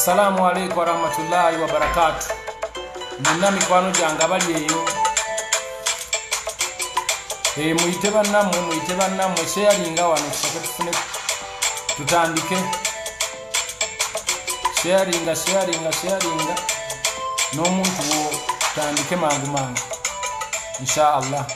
Assalamu alaikum warahmatullahi wabarakatuh. Muna mikwano janga bali eyo. Muite bannamwe sharinga wano tusake tufune tutandike. Sharinga n'omuntu wo tutandike mangu insha Allah.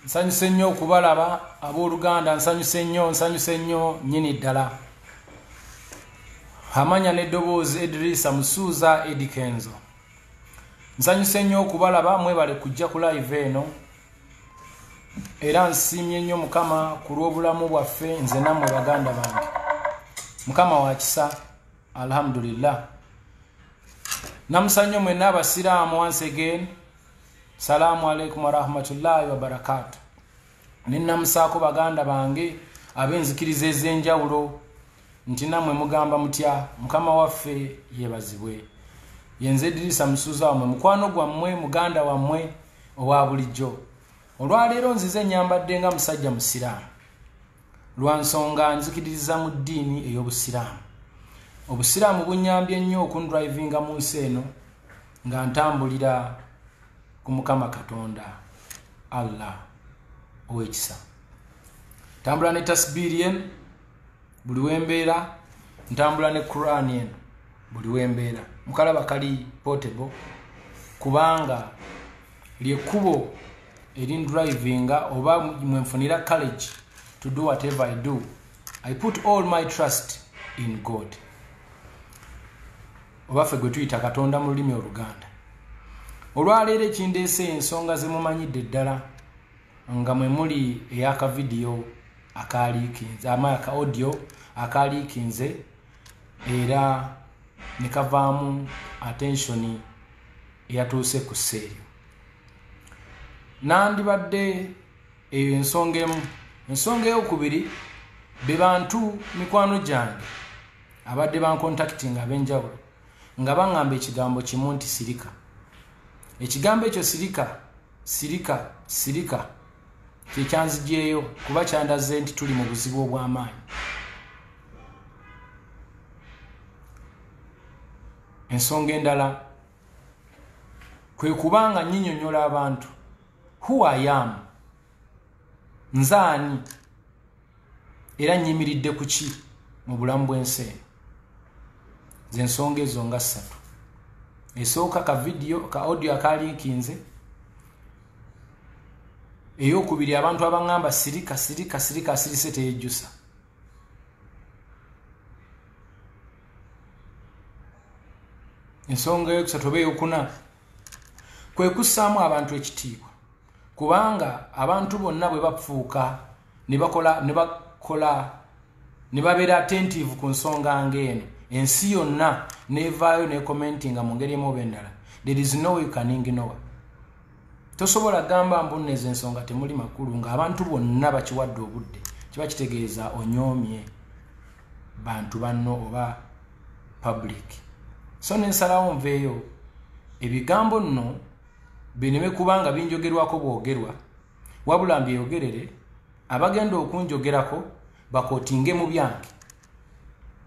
Nsanyuse nnyo okubalaba abooluganda, nsanyuse nnyo nyini ddala. Amanya n'eddoboozi Idrisa Musuuza Eddie Kenzo. Nsanyuse nnyo okubalaba, mwebale kujja ku live eno. Era nsiimye nnyo Mukama ku lw'obulamu bwaffe nze nammwe baganda bange. Mukama wa kisa, alhamdulillah. Namusannyo mwenna abasiraamu once again. Salamu alaikum wa rahmatullahi wa barakatuh. Nina musako baganda bange abenzikiriza ez'enjawulo nti namwe mugamba mutya Mukama waffe yebazibwe. Yenze Idrisa Musuuza wamwe mukwano gwammwe muganda wammwe owa bulijjo. Olwaleero nzize nyambadde nga musajja musiraamu. Lwa nsonga nzikiriza mu ddiini ey'obusiraamu. Obusiraamu bunyambye nnyo okundrivinga mu nsi eno nga ntambulira ku Mukama Katonda Allah owekisa. Ntambula ne tasbiri yen buli wembeera, ntambula ne Quran yen buli wembeera. Mukalaba kali portable kubanga lyekkubo erindrivinga oba mwenfunira courage to do whatever I do. I put all my trust in God. Obaffe gwe tuyita Katonda mu lulimi Oluganda. Olwaleero ekindeese ensonga ze mumanyidde ddala nga mwe muli eyaka video akaliikinze amaka audio akaliikinze era ne kavaamu attention eyatuuse ku sseeyo. Nandibadde eyo ensonga eyokubiri be bantu mikwano gyange abadde bancontacting ab'enjawulo nga baŋŋamba ekigambo kimu nti sirika. Ekigambo ekyo sirika kyekyanzigyeyo kuba kyandaze nti tuli mu buzibu obw'amaanyi. Ensonga endala kwe kubanga nnyinnyonnyola abantu who I am, nzaani era nnyimiridde ku ki mu bulamu bw'ensi z'ensonga ezo nga 3 esooka ka video ka audio akalinkinze ey'okubiri abantu abangamba sirika asirise teyejjusa ensonga eyokusatu oba eyokuna kwe kussaamu abantu ekitiibwa kubanga abantu bonna bwe bafuuka ne babeera attentive ku nsonga ng'eno ensi yonna nevaayo ne commentinga mu ngeri emu oba endala there is no way you can ignore. Tosobola gamba mbunne ensonga temuli makulu nga abantu bonna bakiwadde obudde kiba kitegeeza onyoomye bantu banno oba public. So nensalawo nveeyo ebigambo nno bineme kubanga binjogerwako bwogerwa wabula mbyeyogerere abagenda okunjogerako bakotinge mu byange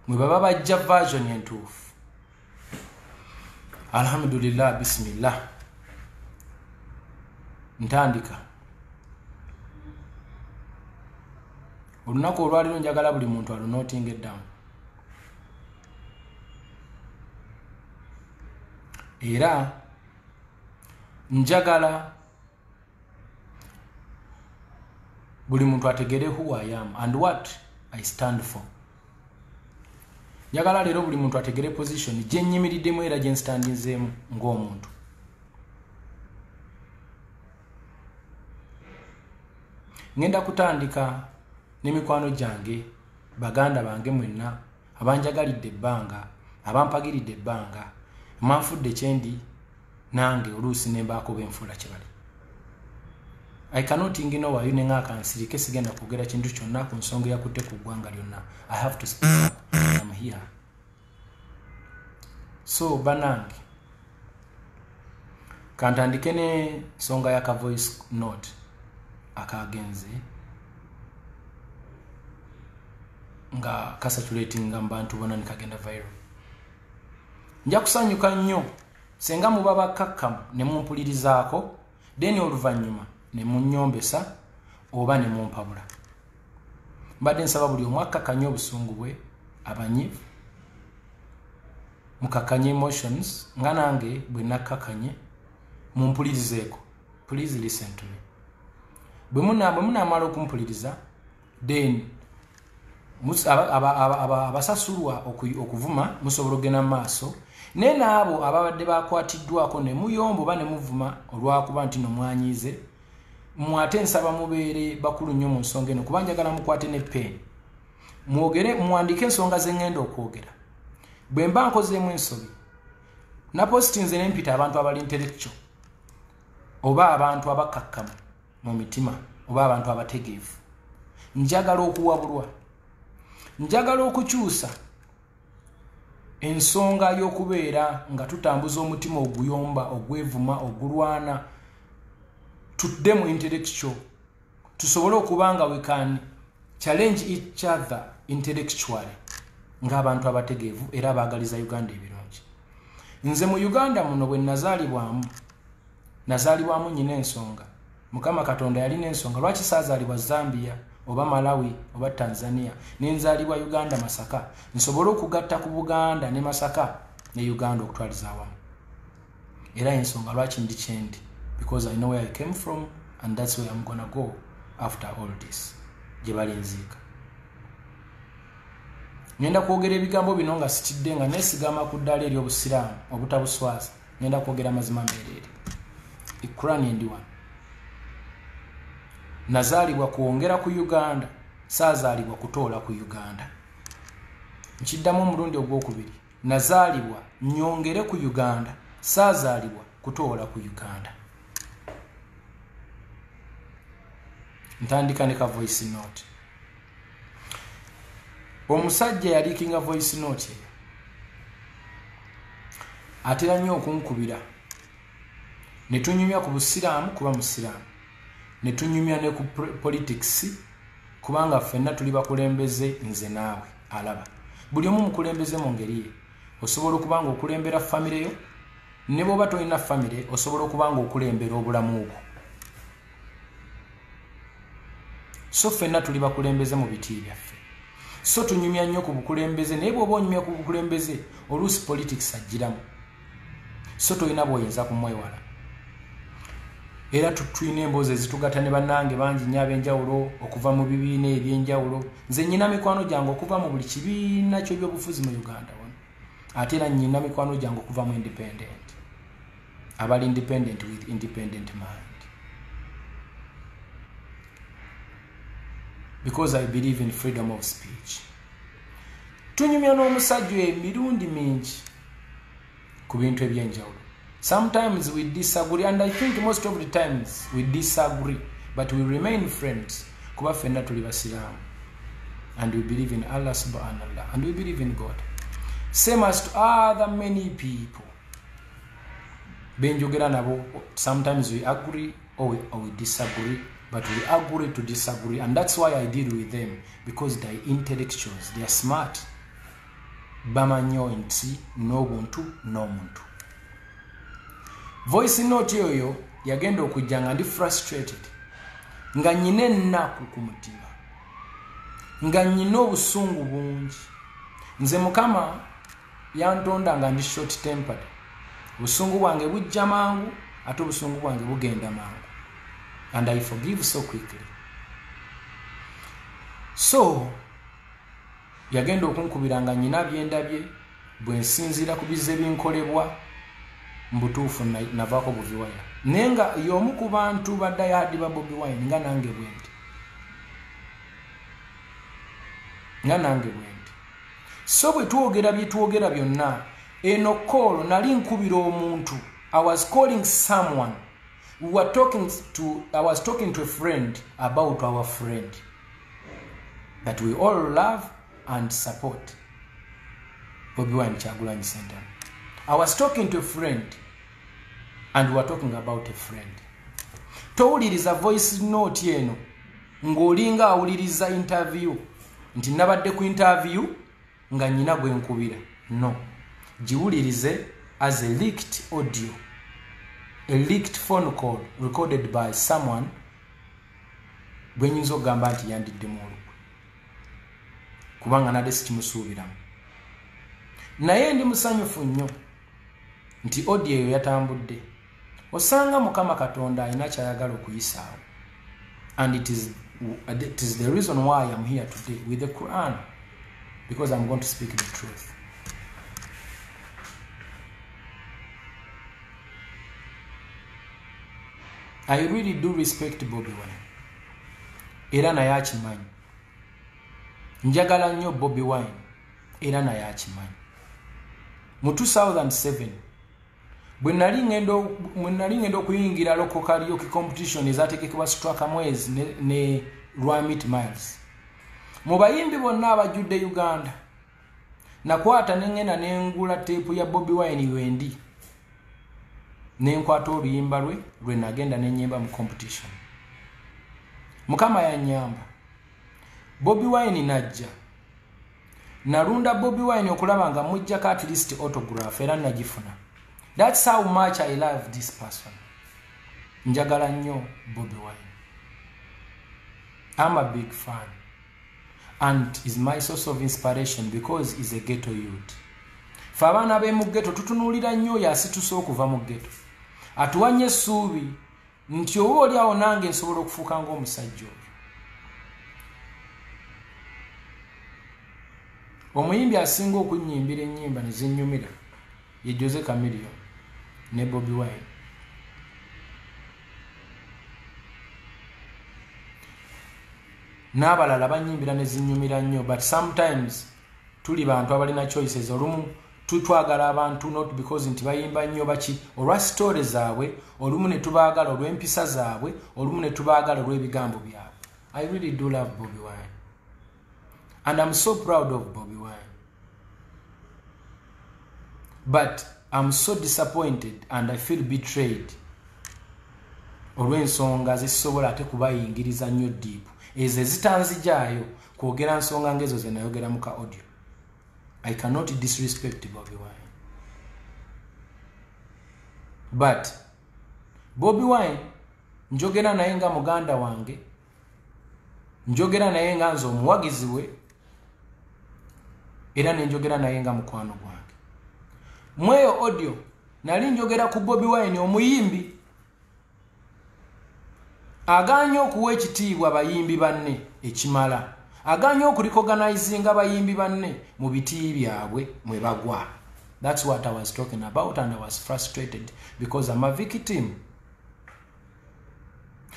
mwe baba bajja version entuufu. Alhamdulillah, bismillah. Ntandika olunaku olwaliro njagala buli muntu alunotinga eddamu era njagala buli muntu ategere who I am and what I stand for. Njagala leero buli muntu ategere position gye nnyimiriddemu era gye nstandinzeemu ng'omuntu. Ngenda kutandika n'emikwano gyange baganda bange mwenna abanjagalidde ebbanga abampagiridde ebbanga manfudde kyendi nange oluusi ne mbaako benfuula kye bali. I cannot ignore you nenga akansirike sigenda kwogera kintu kyonna ku nsonga yakutte ku ggwanga lyonna. I have to speak up. I'm here. So banange kantandike ne nsonga ya ka voice note akagenze nga kasaturating abantu bonna nikagenda viral. Nja kusanyuka nnyo senga muba bakkakkamu ne mumpulirizaako then oluvannyuma ne munnyombesa oba ne mumpabula. Mbadde nsaba buli omu akkakkanye obusungu bwe abanyivu mukakkanye emotions nga nange bwe nakkakkanye mumpulirizeeko. Please listen to me. Bwe munaamala okumpuliriza then abasasulwa okuvuma musobola okugenda mu maaso naye n'abo ababadde bakwatiddwako ne muyomba oba ne muvuma olwakuba nti nomwanyiize mwate nsaba mubeere bakulu nnyo mu nsonga eno kuba njagala mukwate ne peeni mwogere muwandike ensonga ze ŋŋenda okwogera. Bwe mba nkozeemu ensobi napositinze ne mpita abantu abali intellectual oba abantu abakkakkamu mu mitima oba abantu abategeevu. Njagala okuwabulwa, njagala okukyusa ensonga y'okubeera nga tutambuza omutima oguyomba ogwevuma ogulwana tudde mu intellectual tusobole okuba nga we can challenge each other intellectually ng'abantu abategeevu era abaagaliza Uganda ebirungi. Nze mu Uganda muno bwe nazaalibwamu nyina ensonga. Mukama Katonda yalina ensonga lwaki saazaalibwa Zambia oba Malawi oba Tanzania nenzaalibwa Uganda Masaka nsobole okugatta ku Buganda ne Masaka ne Uganda okutwaliza awamu. Era ensonga lwaki ndi kyendi because I know where I came from and that's where I'm gonna go after all this. Gye bali nziika. Ngenda kwogera ebigambo bino nga sitidde nga neesigama ku ddaala ery'obusiraamu obutabuswaza. Ngenda kwogera mazima mbeerere. Ikurani endi wano. Nazaalibwa kwongera ku Uganda, saazaalibwa kutoola ku Uganda. Nkiddamu omulundi ogwokubiri. Nazaalibwa nyongere ku Uganda, saazaalibwa kutoola ku Uganda. Ntandika ne ka voice note. Omusajja yaliikinga voice note eyo atera nnyo okunkubira ne tunyumya ku busiraamu kuba musiraamu ne tunyumya ne ku politics kubanga ffenna tuli bakulembeze nze naawe alaba buli omu mukulembeze mu ngeri ye. Osobola okuba nga okulembera famire yo ne bw'oba tolina famire osobola okuba nga okulembera obulamu bwo. So ffenna tuli bakulembeze mu biti byaffe. so tunyumya nnyo ku bukulembeze naye bw'oba onyumya ku bukulembeze oluusi politics agiramu so tolina bw'oyinza kumwewala era tulina emboozi ezitugatta ne bannange bangi nnyo ab'enjawulo okuva mu bibiina eby'enjawulo nze nnyina mikwano gyange okuva mu buli kibiina ky'ebyobufuzi mu Uganda wano ate era nnyina mikwano gyange okuva mu independent abali independent with independent mind because I believe in freedom of speech. Tunyumya n'omusajja emirundi mingi ku bintu ebyenjawulo. Sometimes we disagree and I think most of the times we disagree but we remain friends kuba ffenna tuli basiraamu and we believe in Allah subhanahu wa ta'ala and we believe in God. Same as to other many people. Benjogera nabo sometimes we agree or we disagree. But we agree to disagree, and that's why I deal with them, because they're intellectuals, they are smart. Bamanyo nti no buntu no muntu. Voice note yoyo yagenda okujja nga ndi frustrated. Nga nyine ennaku ku mutima. Nga nyine obusungu bungi. Nze Mukama yantonda nga ndi short tempered. Obusungu bwange bujja mangu, ate obusungu bwange bugenda mangu. And I forgive so quickly. So, yagenda okunkubiranga nyina byendabye bwe nsinzira ku bizze binkolebwa mbutuufu navaako Bobi Wine. Naye nga y'omu ku bantu badayadi ba Bobi Wine nga nange bwendi. So bwe twogera bye twogera byonna eno call nali nkubira omuntu. I was calling someone. I was talking to a friend about our friend that we all love and support. Bobi Wine Kyagulanyi Ssentamu. I was talking to a friend and we were talking about a friend. Towuliriza voice note eno ng'olinga awuliriza interview nti nabadde ku interview nga nyina gwe nkubira. No. Giwulirize as a leaked audio. A leaked phone call recorded by someone bwenyinza okugamba nti yandiddemu olukwe kubanga nadde sikimusuubiramu naye ndi musanyufu nnyo nti audio eyo yatambudde osanga Mukama Katonda alina kyayagala okuyisaawo and it is the reason why I am here today with the Quran because I'm going to speak the truth. I really do respect Bobi Wine. Era naye akimanyi. Njagala nnyo Bobi Wine. Era naye akimanyi. Mu 2007 bwe nali ngenda okuyingira local karaoke competition ezateekebwa Straka Mwezi ne Rwamit Miles. Mu bayimbi bonna abajjudde Uganda nakwata nengenda nengula teepu ya Bobi Wine wendi. Nenkwata oluyimba lwe nagenda nenyimba mu competition. Mukama yannyamba. Bobi Wine najja. Narunda Bobi Wine okulaba nga mujjako at least autograph era nagifuna. That's how much I love this person. Njagala nnyo Bobi Wine. I'm a big fan. And is my source of inspiration because he's a ghetto youth. Fabana be mu ghetto tutunuulira nnyo yasitusa okuva mu ghetto. Atuwanye essuubi nti oba oli awo nange nsobola okufuuka ng'omusajja oyo. Omuyimbi asinga okunnyimbira ennyimba ne zinnyumira ye Jose Chameleone ne Bobi Wine. N'abalala bannyimbira ne zinnyumira nnyo but sometimes tuli bantu abalina choices olumu tutwagala abantu not because nti bayimba nnyo baki olwa stories zaabwe olumu ne tubaagala olw'empisa zaabwe olumu ne tubaagala olw'ebigambo byabwe. I really do love Bobi Wine and I'm so proud of Bobi Wine but I'm so disappointed and I feel betrayed olw'ensonga zisobola ate kubayingiriza nnyo deep ezo ezitanzijaayo kwogera nsonga ngezo ze nayogera mu ka audio. I cannot disrespect Bobi Wine. But Bobi Wine njogera naye nga muganda wange, njogera naye nga nze omuwagizi we, era nenjogera naye nga mukwano gwange. Mweyo audio nali njogera ku Bobi Wine omuyimbi aganye okuwa ekitiibwa bayimbi banne ekimala, aganye okurecognizinga abayimbi banne mu biti byabwe mwe bagwa. That's what I was talking about, and I was frustrated because I'm a victim.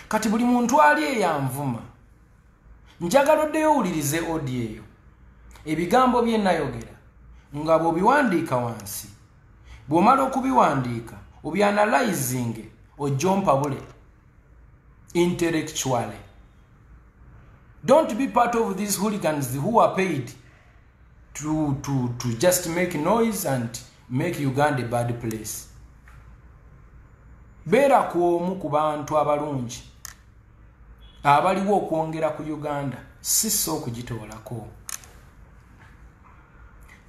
Kati buli muntu ali yanvuma. Njagala oddeyo owulirize audio eyo. Ebigambo bye nayogera nga bw'obiwandiika wansi. Bw'omala okubiwandiika obyanalyzing ojjompa bule intellectually. Don't be part of these hooligans who are paid to just make noise and make Uganda a bad place. Beera kwomu ku bantu abalungi abaliwo okwongera ku Uganda, siso okugitoolako.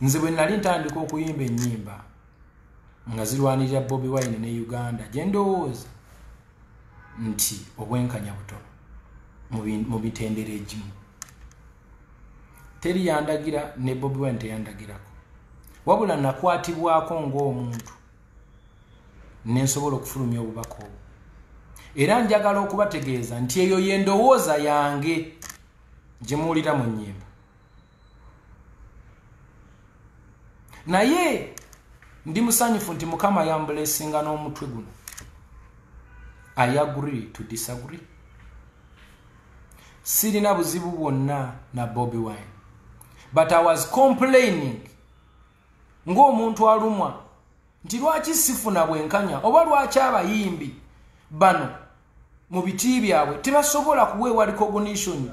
Nze bwe nali ntandika okuyimba ennyimba nga zirwanirira Bobi Wine ne Uganda, gye ndowooza nti obwenkanya butono mu mitendera egimu. Teri yandagira ne Bobi Wine teyandagirako, wabula nakwatibwako ng'omuntu nensobola okufulumya obubaka obwo. Era njagala okubategeeza nti eyo yendowooza yange gye muwulira mu nnyimba. Naye ndi musanyufu nti Mukama yamblesinga n'omutwe guno. I agree to disagree. Sirina buzibu bwonna na Bobi Wine, but I was complaining ng'omuntu alumwa nti lwaki sifuna bwenkanya oba lwaki abayimbi bano mu biti byabwe tebasobola kuweebwa recognition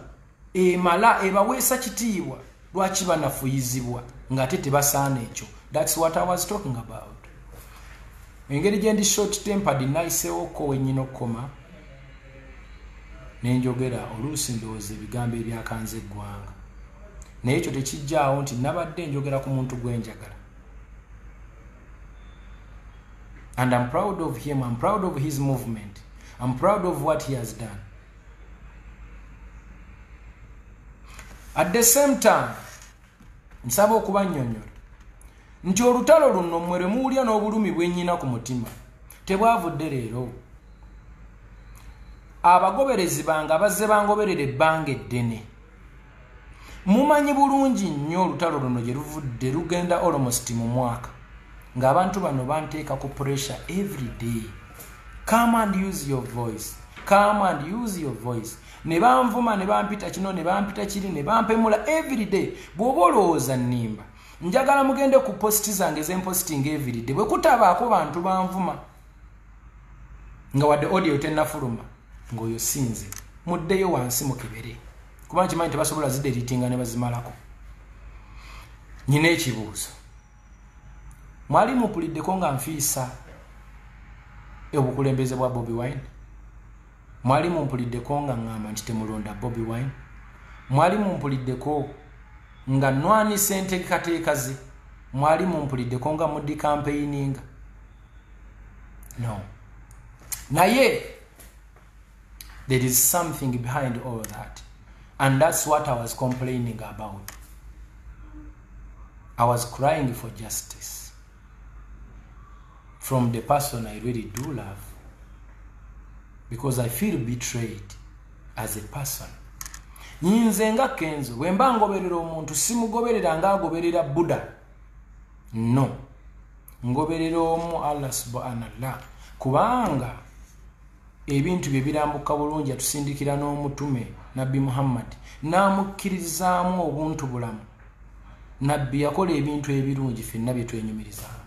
emala ebaweesa kitiibwa, lwaki banafuyizibwa ng'ate tebasaana ekyo. That's what I was talking about. Engeri gye ndi short tempered nayiseewoko wennyina okukoma nenjogera oluusi ndowooza ebigambo ebyakanze eggwanga, naye ekyo tekijjaawo nti nabadde njogera ku muntu gwenjagala. And I'm proud of him, I'm proud of his movement, I'm proud of what he has done. At the same time, nsaba okubannyonnyola nti olutalo luno mmwe lwe muwulya n'obulumi bwennyina ku mutima tebwavudde leero. Abagoberezi bange abazze bangoberera ebbanga eddene mumanyi bulungi nnyo olutalo luno gye luvudde lugenda almost mu mwaka, ng'abantu bano banteeka ku pressure every day. Come and use your voice, come and use your voice. Ne banvuma, ne bampita kino, ne bampita kiri, ne bampemula every day. Bw'oba olowooza nnimba, njagala mugende ku posti zange zemposting every day. Bwe kutabaako bantu banvuma nga wadde audio tennafuluma, ng'oyo sinze, muddeyo wansi mukebere, kuba nkimanyi tebasobola zideritinga ne bazimalako. Nyina ekibuuzo, mwali mupuliddeko nga nfiisa obukulembeze bwa Bobi Wine? Mwali mumpuliddeko nga ngamba nti temulonda Bobi Wine? Mwali mumpuliddeko nga nnwanisa enteekateeka ze? Mwali mumpuliddeko nga muddi campaigninga? No. Naye there is something behind all that, and that's what I was complaining about. I was crying for justice from the person I really do love, because I feel betrayed as a person. Nyinze nga Kenzo wemba ngoberera omuntu simugoberera nga agoberera Buddha. No, ngoberera omu Allah subhanallah, kubanga ebintu bye birambuka bulungi atusindikira n'omutume Nabbi Muhammad n'amukkiririzaamu obuntu bulamu. Nabbi yakola ebintu ebirungi ffenna bye twenyumirizaamu.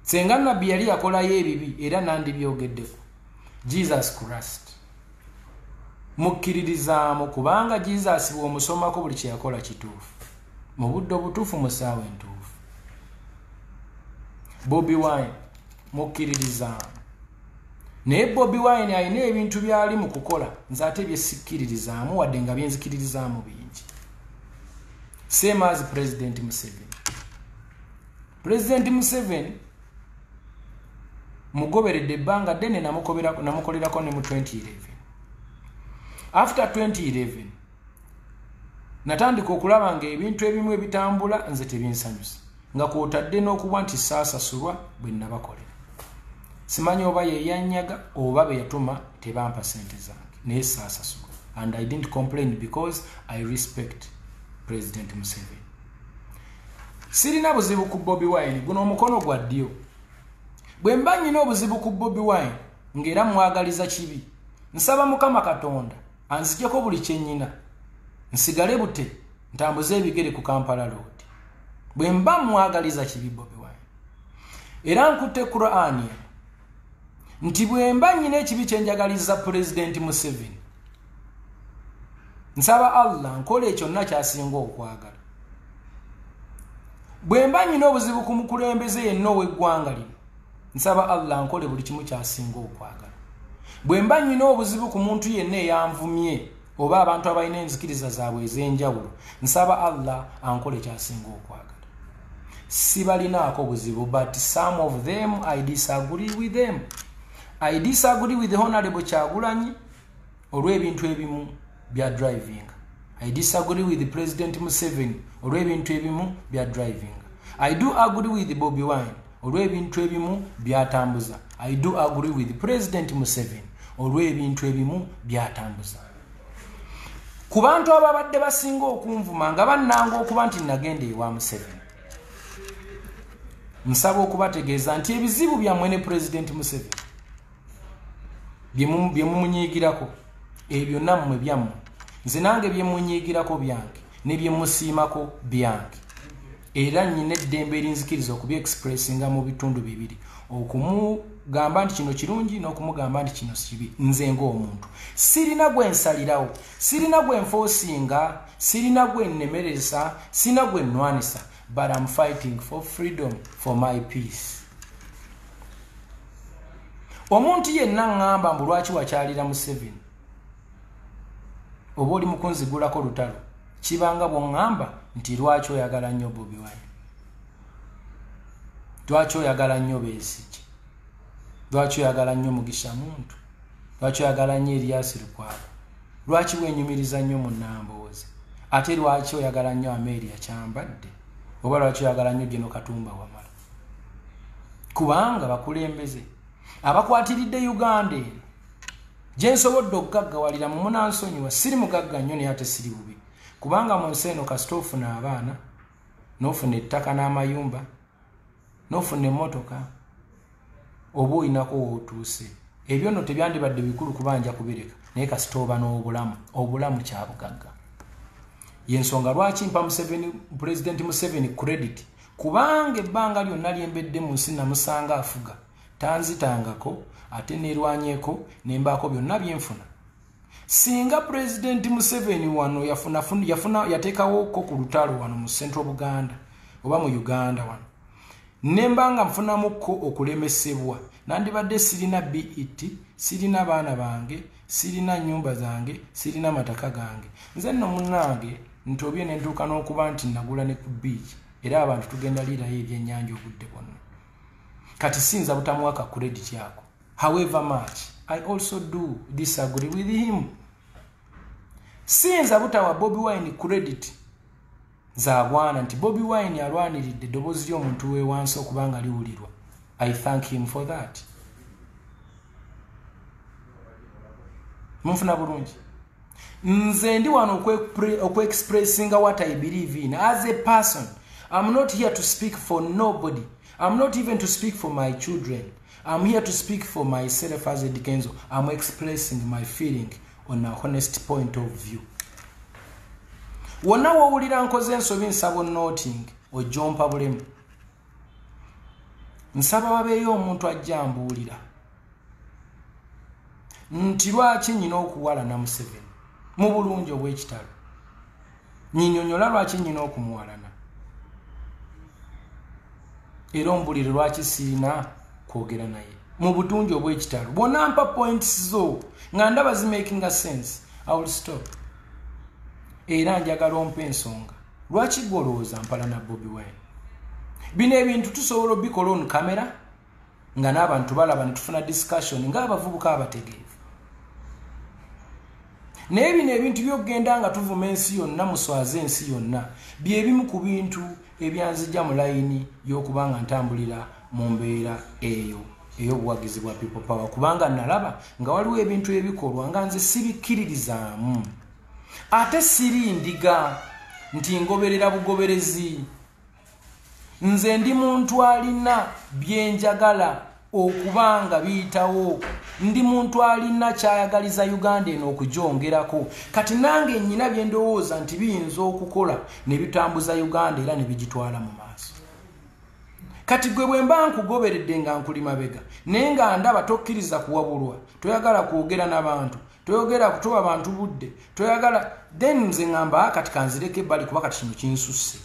Senga Nabbi yali yakolayo ebibi era nandibyogeddeko. Jesus Christ mukkiririzaamu kubanga Jesus bw'omusomako buli kye yakola kituufu, mu budde obutuufu, mu ssaawa entuufu. Bobi Wine mukkiririzaamu, naye Bobi Wine alina ebintu byali mu kukola nze ate bye sikkiririzaamu wadde nga byenzikiririzaamu bingi. Same as President Museveni. President Museveni mugoberedde ebbanga ddene namukolerako ne mu 2011. After 2011 natandika okulaba ng'ebintu ebimu ebitambula nze tebinsanyusa nga kwotadde n'okuba nti saasasulwa bwe nabakolera. Simanyi oba ye yanyaga oba be yatuma tebampa sente zange naye saasasulwa, and I didn't complain because I respect President Museveni. Sirina buzibu ku Bobi Wine, guno omukono gwa ddyo. Bwe mba nnyina obuzibu ku Bobi Wine ng'era mwagaliza kibi, nsaba Mukama Katonda anzigyeko buli kye nnyina, nsigale bute ntambuze ebigere ku Kampala Road. Bwe mba mwagaliza kibi Bobi Wine, era nkutte Qur'an nti bwe mba nnyina ekibi kye njagaliza President Museveni, nsaba Allah nkola ekyo nna kyasinga okwagala. Bwe mba nnyina obuzibu ku mukulembeze yenna ow'eggwanga lino, nsaba Allah nkole buli kimu kyasinga okwagala. Bwe mba nnyina obuzibu ku muntu yenna eyanvumye oba abantu abalina enzikiriza zaabwe ez'enjawulo, nsaba Allah ankole kyasinga okwagala. Sibalinaako buzibu, but some of them I disagree with them. I disagree with the Honorable Kyagulanyi olw'ebintu ebimu bya driving. I disagree with the President Museveni olw'ebintu ebimu bya driving. I do agree with Bobi Wine olw'ebintu ebimu byatambuza. I do agree with President Museveni olw'ebintu ebimu byatambuza. Ku bantu ababadde basinga okunvuma nga bannanga okuba nti nagenda ewa Museveni, nsaba okubategeeza nti ebizibu byammwe ne President Museveni bye mumunyiigirako, ebyo nammwe byammwe, nze nange bye munyiigirako byange ne bye musiimako byange, era nnyina eddembe erinzikiriza okubyexpressinga mu bitundu bibiri, okumugamba nti kino kirungi n'okumugamba nti kino kibi. Nze ng'omuntu sirina gwe nsalirawo, sirina gwe nfoosinga, sirina gwe nnemereza, sirina gwe nnwanisa, but I'm fighting for freedom, for my peace. Omuntu yenna ngamba mbu lwaki wakyalira Museveni oba oli mukunzigulako lutalo, kibanga bw'oŋŋamba nti lwaki oyagala nnyo Bobi Wine, lwaki oyagala nnyo Besigye, lwaki oyagala nnyo Mugisha Muntu, lwaki oyagala nnyo Erias Lukwago, lwaki wenyumiriza nnyo mu Nambooze, ate lwaki oyagala nnyo Amelia Kyambadde, oba lwaki oyagala nnyo Geno Katumba Wamala. Kubanga bakulembeze abakwatiridde Uganda eno gye nsobodde okugaggawalira mu munansonyiwa, siri mugagga nnyo naye ate siri bubi, kubanga mu nsi eno kasita ofuna abaana n'ofuna ettaka n'amayumba n'ofuna emmotoka oba olinako wootuuse, ebyo nno tebyandibadde bikulu kubanja kubireka, naye kasita oba n'obulamu, obulamu kyabugagga. Yensonga lwaki mpa President Museveni credit, kubanga ebbanga lyonna lyembedde mu nsi namusanga afuga, tanzitangako ate nerwanyeeko nembaako byonna byenfuna. Singa President Museveni wano yateekawo ko ku lutalo wano mu Central Buganda oba mu Uganda wano, nembanga nfunamuko okulemesebwa, nandibadde sirina BET, sirina baana bange, sirina nyumba zange, sirina mataka gange. Nze nno munnange ntobye ne ntuuka n'okuba nti nagula ne ku beach, era abantu tugenda liirayo ebyennyanja obudde bwonna. Kati sinza butamuwaka credit yako. However much I also do disagree with him. Sinza butawa Bobi Wine credit zaagwana nti Bobi Wine alwaniridde eddoboozi ly'omuntu we wansi okubanga liwulirwa. I thank him for that. Munfuna bulungi. Nze ndi wano okwe-expressinga what I believe in as a person. I'm not here to speak for nobody. I'm not even to speak for my children. I'm here to speak for myself as a Dikenzo. I'm expressing my feeling on a honest point of view. Wonna wawulira nkoze ensobi nsaba noting ojompa bulemu. Nsaba wabeeyo omuntu ajja ambuulira nti lwaki nnyina okuwalana Museveni mu bulungi obw'ekitalo. Nyinyonyola lwaki nnyina okumuwalana. Era ombulire lwaki sirina kwogera naye mu butungi obw'ekitalo. Bwonna mpa points zo nga ndaba zimakinga sense, I will stop. Era njagala ompa ensonga lwaki gwolowooza mpala na Bobi Wine. Bino ebintu tusobola obikola on camera nga n'abantu balaba ne tufuna discussion ng'abavubuka abategeevu. Nebino ebintu byogenda nga tuvuma ensi yonna muswaze ensi yonna byebimu ku bintu ebyanzijja mu layini y'okubanga ntambulira mu mbeera eyo ey'obuwagizi bwa people power kubanga nalaba nga waliwo ebintu ebikolwa nga nze sibikkiririzaamu ate siri ndiga nti ngoberera bugoberezi nze ndi muntu alina byenjagala okubanga biyitawo ndi muntu alina kyayagaliza Uganda eno okujongerako kati nange nnyina byendowooza nti biyinza okukola ne bitambuza Uganda era ne bigitwala mu maaso kati gwe bwe mba nkugoberedde nga nkuli mabega naye nga ndaba tokkiriza kuwabulwa toyagala kwogera n'abantu toyogera kutoba abantu budde toyagala then nze ngamba kati kanzireke ebbali kuba kati kino kinsusse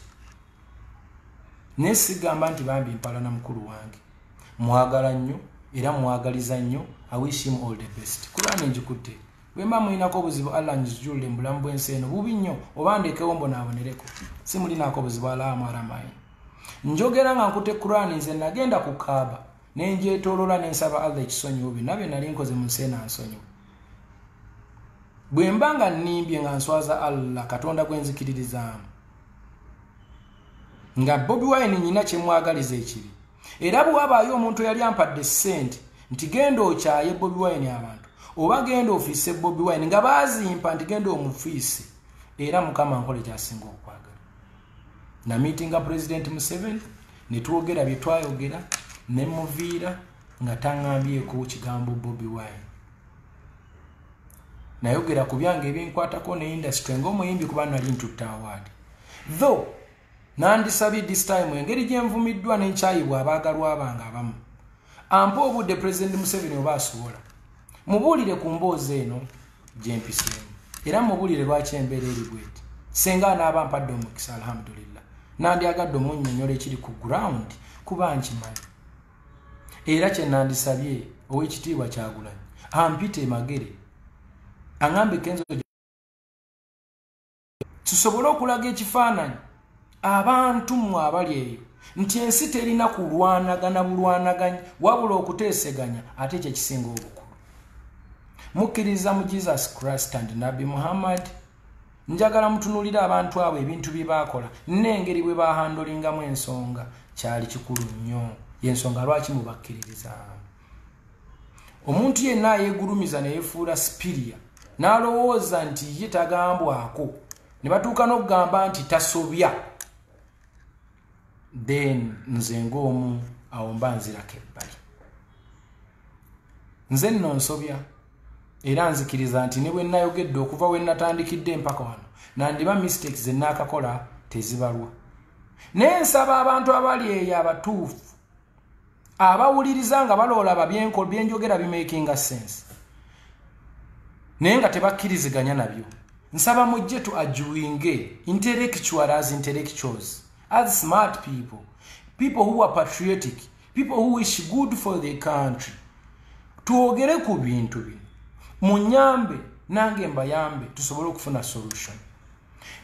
naye sigamba nti bambi mpala na mukulu wange mwagala nnyo era mwagaliza nnyo I wish him all the best Kurani njikutte bwe mba mulinako obuzibu Allah nzijulire mu bulamu bw'ensi eno bubi nnyo oba ndekewo mbonaabonereko si mulinako obuzibu alaamu alamayi njogera nga nkutte Kurani nze nagenda ku Kaaba ne njeetoolola ne nsaba Allah ekisonyiwo byonna bye nali nkoze mu nsi eno ansonyiwe bwe mba nga nnimbye nga nswaza Allah Katonda gwe nzikiririzaamu nga Bobi Wine nyina kye mwagaliza ekibi era bwe wabaayo omuntu yali ampadde ssente nti genda okyaye Bobi Wine abantu oba genda ofiise Bobi Wine nga baazimpa nti genda omufiise era Mukama nkole kyasinga okwagala na meetinga President Museveni ne twogera bye twayogera ne muviira nga taŋŋambyeko kigambo Bobi Wine nayogera ku byange ebinkwatako ne industry ng'omuyimbi kuba nali ntutta award though nandisabye this time engeri gye nvumiddwa n'enkyayibwa abaagalwa bange abamu ampa obudde President Museveni oba asobola mubuulire ku mboozi eno gye mpiseemu era mubuulire lwaki embeera eri bweti senga anaaba mpadde omukisa alhamdulillah nandyagadde omunnyonnyola ekiri ku ground kuba nkimanyi era kye nandisabye ow'ekitiibwa Kyagulanyi ampite magere aŋambe Kenzo tusobole okulaga ekifaananyi abantu mwe abali eyo nti ensi terina kulwanagana bulwanaganya wabula okuteeseganya ate kye kisinga obukulu mukkiriza mu Jesus Christ and Nabi Muhammad njagala mutunulira abantu abo ebintu bye baakola n'engeri bwe baahandolingamu ensonga kyali kikulu nnyo y'ensonga lwaki mubakkiririza omuntu yenna yeegulumiza ne yefuula Sipiria n'alowooza nti ye tagambwako ne batuuka n'okugamba nti tasobya then nze ng'omu awo mba nzirako ebbali nze nno nsobya era nzikiriza nti ne bwe nayogedde okuva we natandikidde mpaka wano nandiba mistakes ze naakakola tezibalwa naye nsaba abantu abali eyo abatuufu abawuliriza nga baloola byenjogera bimakinga sense naye nga tebakkiriziganya nabyo nsaba mujje tu ajuwinge intellectual as intellectuals as smart people who are patriotic, people who wish good for their country. Tuogere ku bintu bino munyambe nange mbayambe tusobole okufuna solution.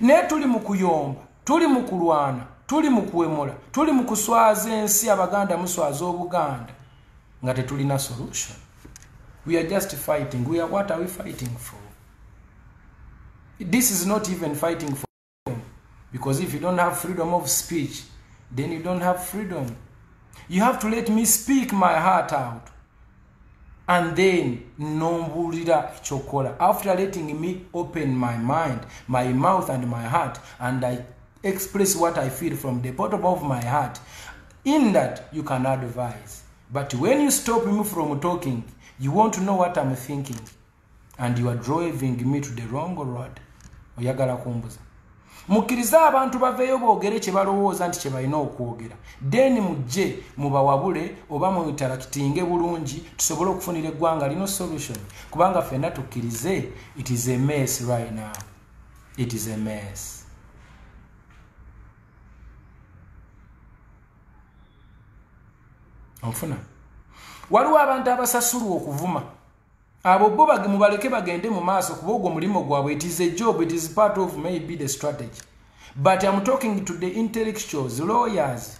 Ne tuli mu kuyomba, tuli mu kulwana, tuli mu kuwemola, tuli mu kuswaza ensi abaganda muswaza obuganda nga tetulina solution. We are just fighting. What are we fighting for? This is not even fighting for freedom, because if you don't have freedom of speech, then you don't have freedom. You have to let me speak my heart out. And then, nombulira chokola. After letting me open my mind, my mouth and my heart, and I express what I feel from the bottom of my heart, in that you can advise. But when you stop me from talking, you want to know what I'm thinking, and you are driving me to the wrong road. Oyagala kumbuza. Mukiriza abantu baveyo boogere kye balowooza nti kye balina okwogera. Then mujje mubawabule oba mu interakitinge bulungi tusobole okufunira eggwanga lino solution. Kubanga ffenna tukkirize, it is a mess right now. It is a mess. Onfuna. Waliwo abantu abasasulwa okuvuma. Abo bo mubaleke bagende mu maaso kuba ogwo mulimo gwabwe. It is a job, it is part of maybe the strategy. But I'm talking to the intellectuals, lawyers,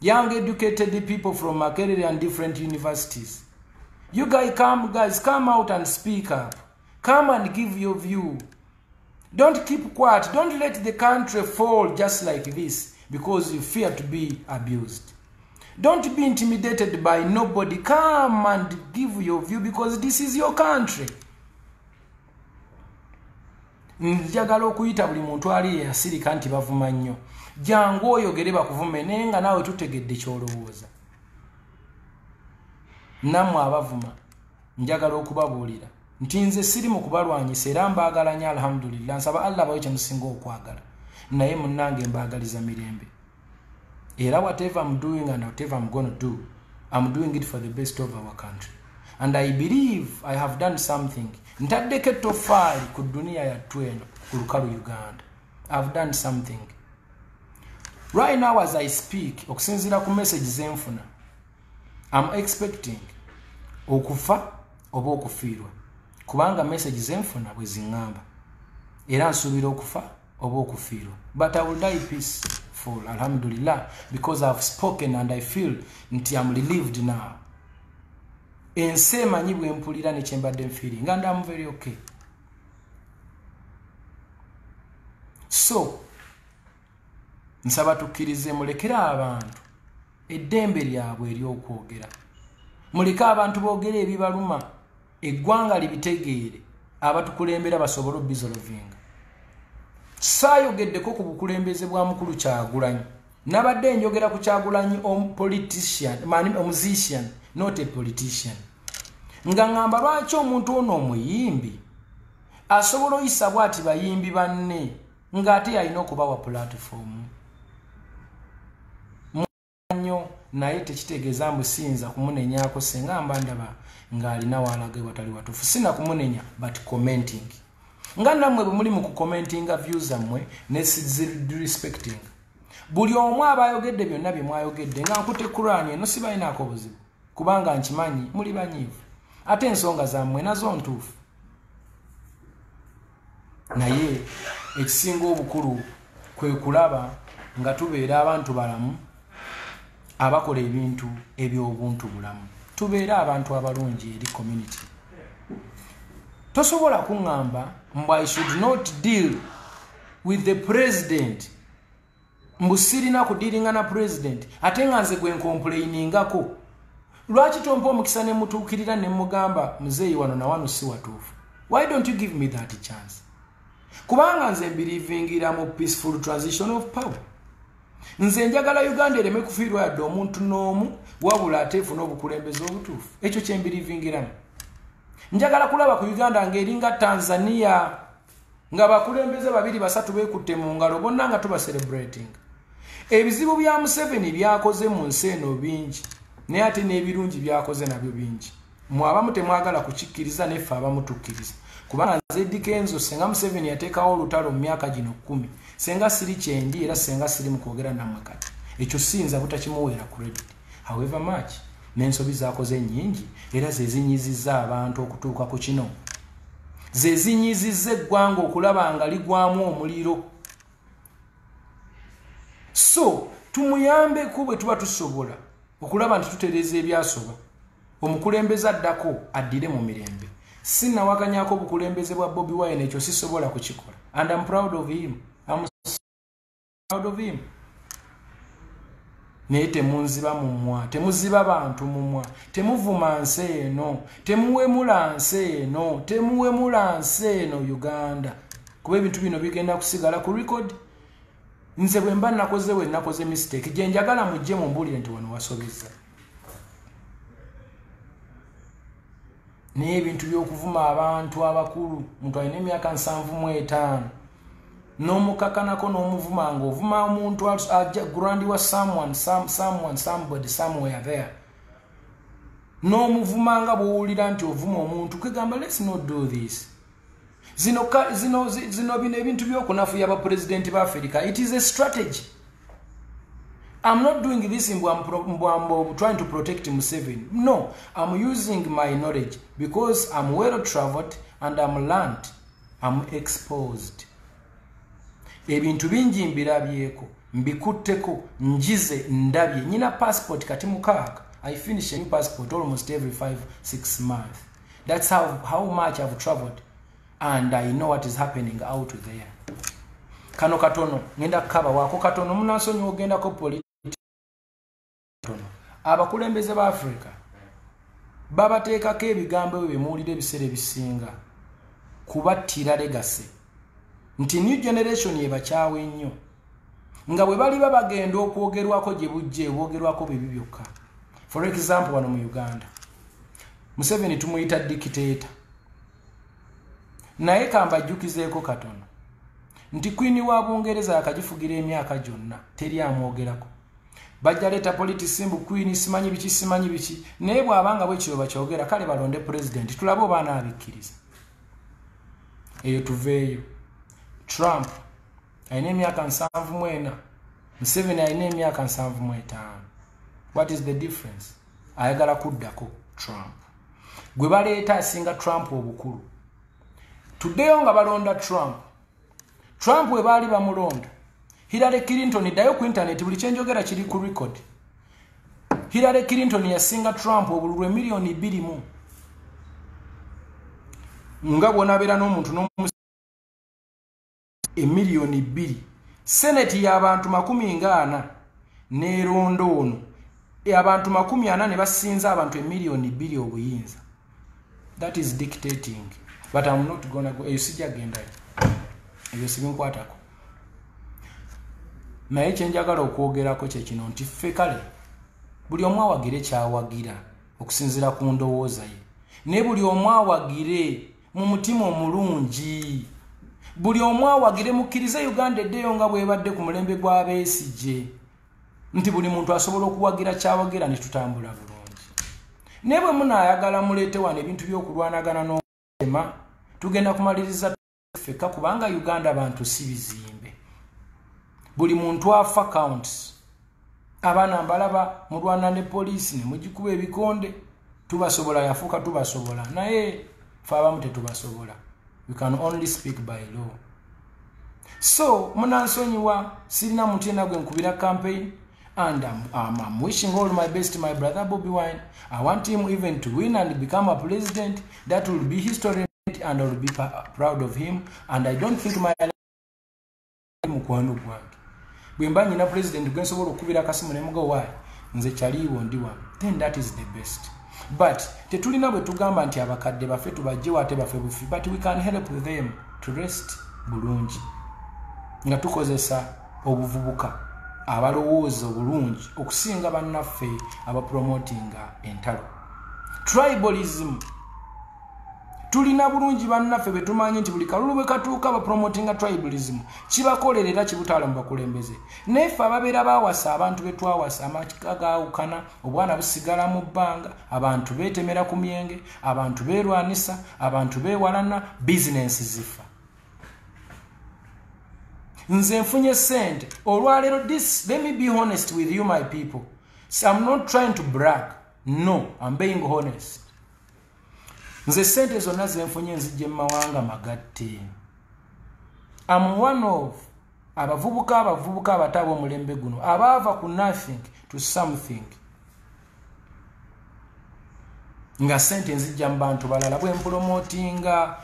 young educated people from Makerere and different universities. You guys come out and speak up. Come and give your view. Don't keep quiet. Don't let the country fall just like this because you fear to be abused. Don't be intimidated by nobody. Come and give your view because this is your country. Njagala okuyita buli muntu ali yasirika nti bavuma nnyo. Jangu oyogere bakuvume nenga nawe tutegedde kyolowooza. Nammwe abavuma njagala okubabuulira nti nze siri mu kubalwanyisa era mbaagalanya alhamdulillah nsaba Allah bawe kye musinga okwagala naye munnange mbaagaliza mirembe era whatever I'm doing and whatever I'm going to do I'm doing it for the best of our country and I believe I have done something ntaddeko ettofaali ku dunia yattu eno ku lukalu Uganda. I've done something right now as I speak. Okusinziira ku message zenfuna I'm expecting okufa oba okufiirwa kubanga message zenfuna bwe zingamba era nsuubira okufa oba okufiirwa but I will die peaceful alhamdulillah because I've spoken and I feel nti I'm relieved now. Ensi emanyi bwe mpulira ne kyembadde feeling and I'm very okay. So nsaba tukkirize mulekere abantu eddembe lyabwe ery'okwogera. Muleke abantu boogere ebibaluma eggwanga libitegeere abatukulembera basobole obizolovinga. Saayogeddeko ku bukulembeze bwa mukulu Kyagulanyi. Nabadde njogera ku Kyagulanyi musician, not a politician. Nga ngamba lwaki omuntu ono omuyimbi asobola oyisa bw'ati bayimbi banne ng'ate yalina okubawa platform. Nnyo naye tekitegeeza mbu siyinza kumunenyaako senga mba ndaba ng'alina walaga watali watuufu. Sina kumunenya but commenting. Nga nammwe bwe muli mu kucommentinga views zammwe ne disrespecting. Buli omu abayogedde byonna bye mwayogedde nga nkute Kurani eno sibalinaako buzibu kubanga nkimanyi muli banyiivu ate ensonga zammwe nazo ntuufu. Naye ekisinga obukulu kwe kulaba nga tubeera abantu balamu abakola ebintu eby'obuntu bulamu. Tubeera abantu abalungi eri community. Tosobola kuŋŋamba mbu I should not deal with the president. Mbu sirina kudiringa na president ate nga nze gwe nkomplainingako. Lwaki tompa omukisa ne mutuukirira ne mugamba muzeeyi wano na wano si watuufu? Why don't you give me that chance? Kubanga nze mbirivingira mu peaceful transition of power. Nze njagala Uganda ereme kufiirwa yadde omuntu n'omu wabula ate efuna obukulembeze obutuufu. Ekyo kye mbirivingiramu. Njagala kulaba ku Uganda ng'eringa Tanzania nga bakulembeze babiri basatu beekutte mu ngalo bonna nga tuba celebrating. Ebizibu bya Museveni byakoze mu nsi eno bingi naye ate n'ebirungi byakoze nabyo bingi. Mwe abamu temwagala kukikkiriza neffe abamu tukkiriza kubanga nze Dikenzo senga Museveni yateekawo olutalo mu myaka gino 10 senga siri kyendi era senga siri mu kwogera nammwe kati ekyo siyinza butakimuweera credit. However much n'ensobi zaakoze nnyingi era ze zinyizizza abantu okutuuka ku kino. Ze zinyizizza eggwanga okulaba nga ligwamu omuliro. So tumuyambeko bwe tuba tusobola okulaba nti tutereeza ebyasoba. Omukulembeze addako addire mu mirembe. Sinnawakanyako obukulembeze bwa Bobi Wine ekyo sisobola kukikola. And I'm proud of him. I'm proud of him. Naye temunziba mumwa, temuziba bantu mumwa, temuvuma nsi eno, temuwemula nsi eno, temuwemula nsi eno Uganda. Kuba ebintu bino bigenda kusigala ku record. Nze bwe mba nakoze we nakoze mistake gye njagala mujje mumbulire nti wano wasobezza. Naye ebintu by'okuvuma abantu abakulu muntu alina emyaka 75 n'omukakanako n'omuvuma ng'ovuma omuntu agrandiwa somebody somewhere there n'omuvuma nga bw'owulira nti ovuma omuntu kwegamba let's not do this. Zino bino ebintu by'okunafuya abapresidenti ba Africa. It is a strategy. I'm not doing this in trying to protect Museveni. No, I'm using my knowledge because I'm well traveled and I'm learned. I'm exposed. Ebintu bingi mbirabyeko, mbikutteko, njize ndabye. Nyina passport kati mukaaga. I finish a new passport almost every 5-6 months. That's how much I've traveled and I know what is happening out there. Kano katono ngenda kaba wako katono munasonyi ogenda ko politics abakulembeze ba Africa babateeka ke ebigambo bye muulire bisere bisinga kubattira legacy nti new generation yebakyawe nnyo nga bwe bali babagenda okwogerwako gye bujje bwogerwako bibi byokka. For example wano mu Uganda Museveni tumuyita dictator naye kambajjukizeeko katono nti Queen wa Bungereza akagifugira emyaka gyonna teri amwogerako. Bajja leta politics simbu Queen simanyi biki naye bw'abanga bwe kiro bakyogera kale balonde president tulabo baana abikkiriza. Eyo tuveeyo. Trump ayina emyaka 74, Museveni ayina emyaka 75. What is the difference? Ayagala kuddako Trump. Gwe baleeta asinga Trump obukulu. Tuddeyo nga balonda Trump we baali bamulonda Hillary Clinton dayo ku internet buli kyenjogera kiri ku record. Hillary Clinton yasinga Trump obululwe milioni 2 nga bw'onabeera n'omuntu milioni 2. Senate y'abantu 40 neerondo ono abantu 40 ne basinza abantu milioni 2 obuyinza. That is dictating. But I'm not gonna go. Esijja genda eyo sibinkwatako. Naye kyenjagala okwogerako kye kino nti ffe kale buli omu awagire kyawagira okusinzira ku ndowooza ye, ne buli omu awagire mu mutima omulungi, buli omu awagire mukkirize Uganda eddeyo nga bwebadde ku mulembe gwa Besigye nti buli muntu asobola okuwagira kyawagira ne tutambula bulungi. Ne bwe munaayagala muleete wano ebintu by'okulwanagana n'okulema tugenda kumaliriza ffeka kubanga Uganda abantu si bizimbe. Buli muntu afa counts. Abaana mbalaba mulwana ne police ne mugikuba ebikonde tubasobola yafuuka tubasobola naye fe abamu tetubasobola. We can only speak by law. So munansonyiwa sirina muntu yenna gwe nkubira campaign and I'm wishing all my best to my brother Bobi Wine. I want him even to win and become a president. That will be history and I will be proud of him, and I don't think my mukwano gwange bwemba nyina president gwensobola okubira kasimu ne mugo wayi nze kyaliwo ndiwa, then that is the best. But tetulina bwe tugamba nti abakadde baffe tubajje wate baffe bufi, but we can help them to rest bulungi nga tukozesa obuvubuka abalowooza obulungi okusinga bannaffe abapromotinga entalo. Tribalism tulina bulungi bannaffe betumanyi nti buli kalulu bwe katuuka bapromotinga tribalism kibakolerera kibutaala mu bakulembeze. Neffe ababeera baawasa abantu betwawasa amakiga gaawukana, obwana busigala mu bbanga, abantu beetemera ku myenge, abantu beerwanisa, abantu beewalana, bizinensi zifa. Nze nfunye sente olwaleero this, let me be honest with you my people. So I'm not trying to brag. No, I'm being honest. Nze sente zonna zenfunye nzijje mu mawanga magatte. I'm one of abavubuka abatabo omulembe guno abaava ku nothing to something. Nga sente nzijja mu bantu balala bwe mpromotinga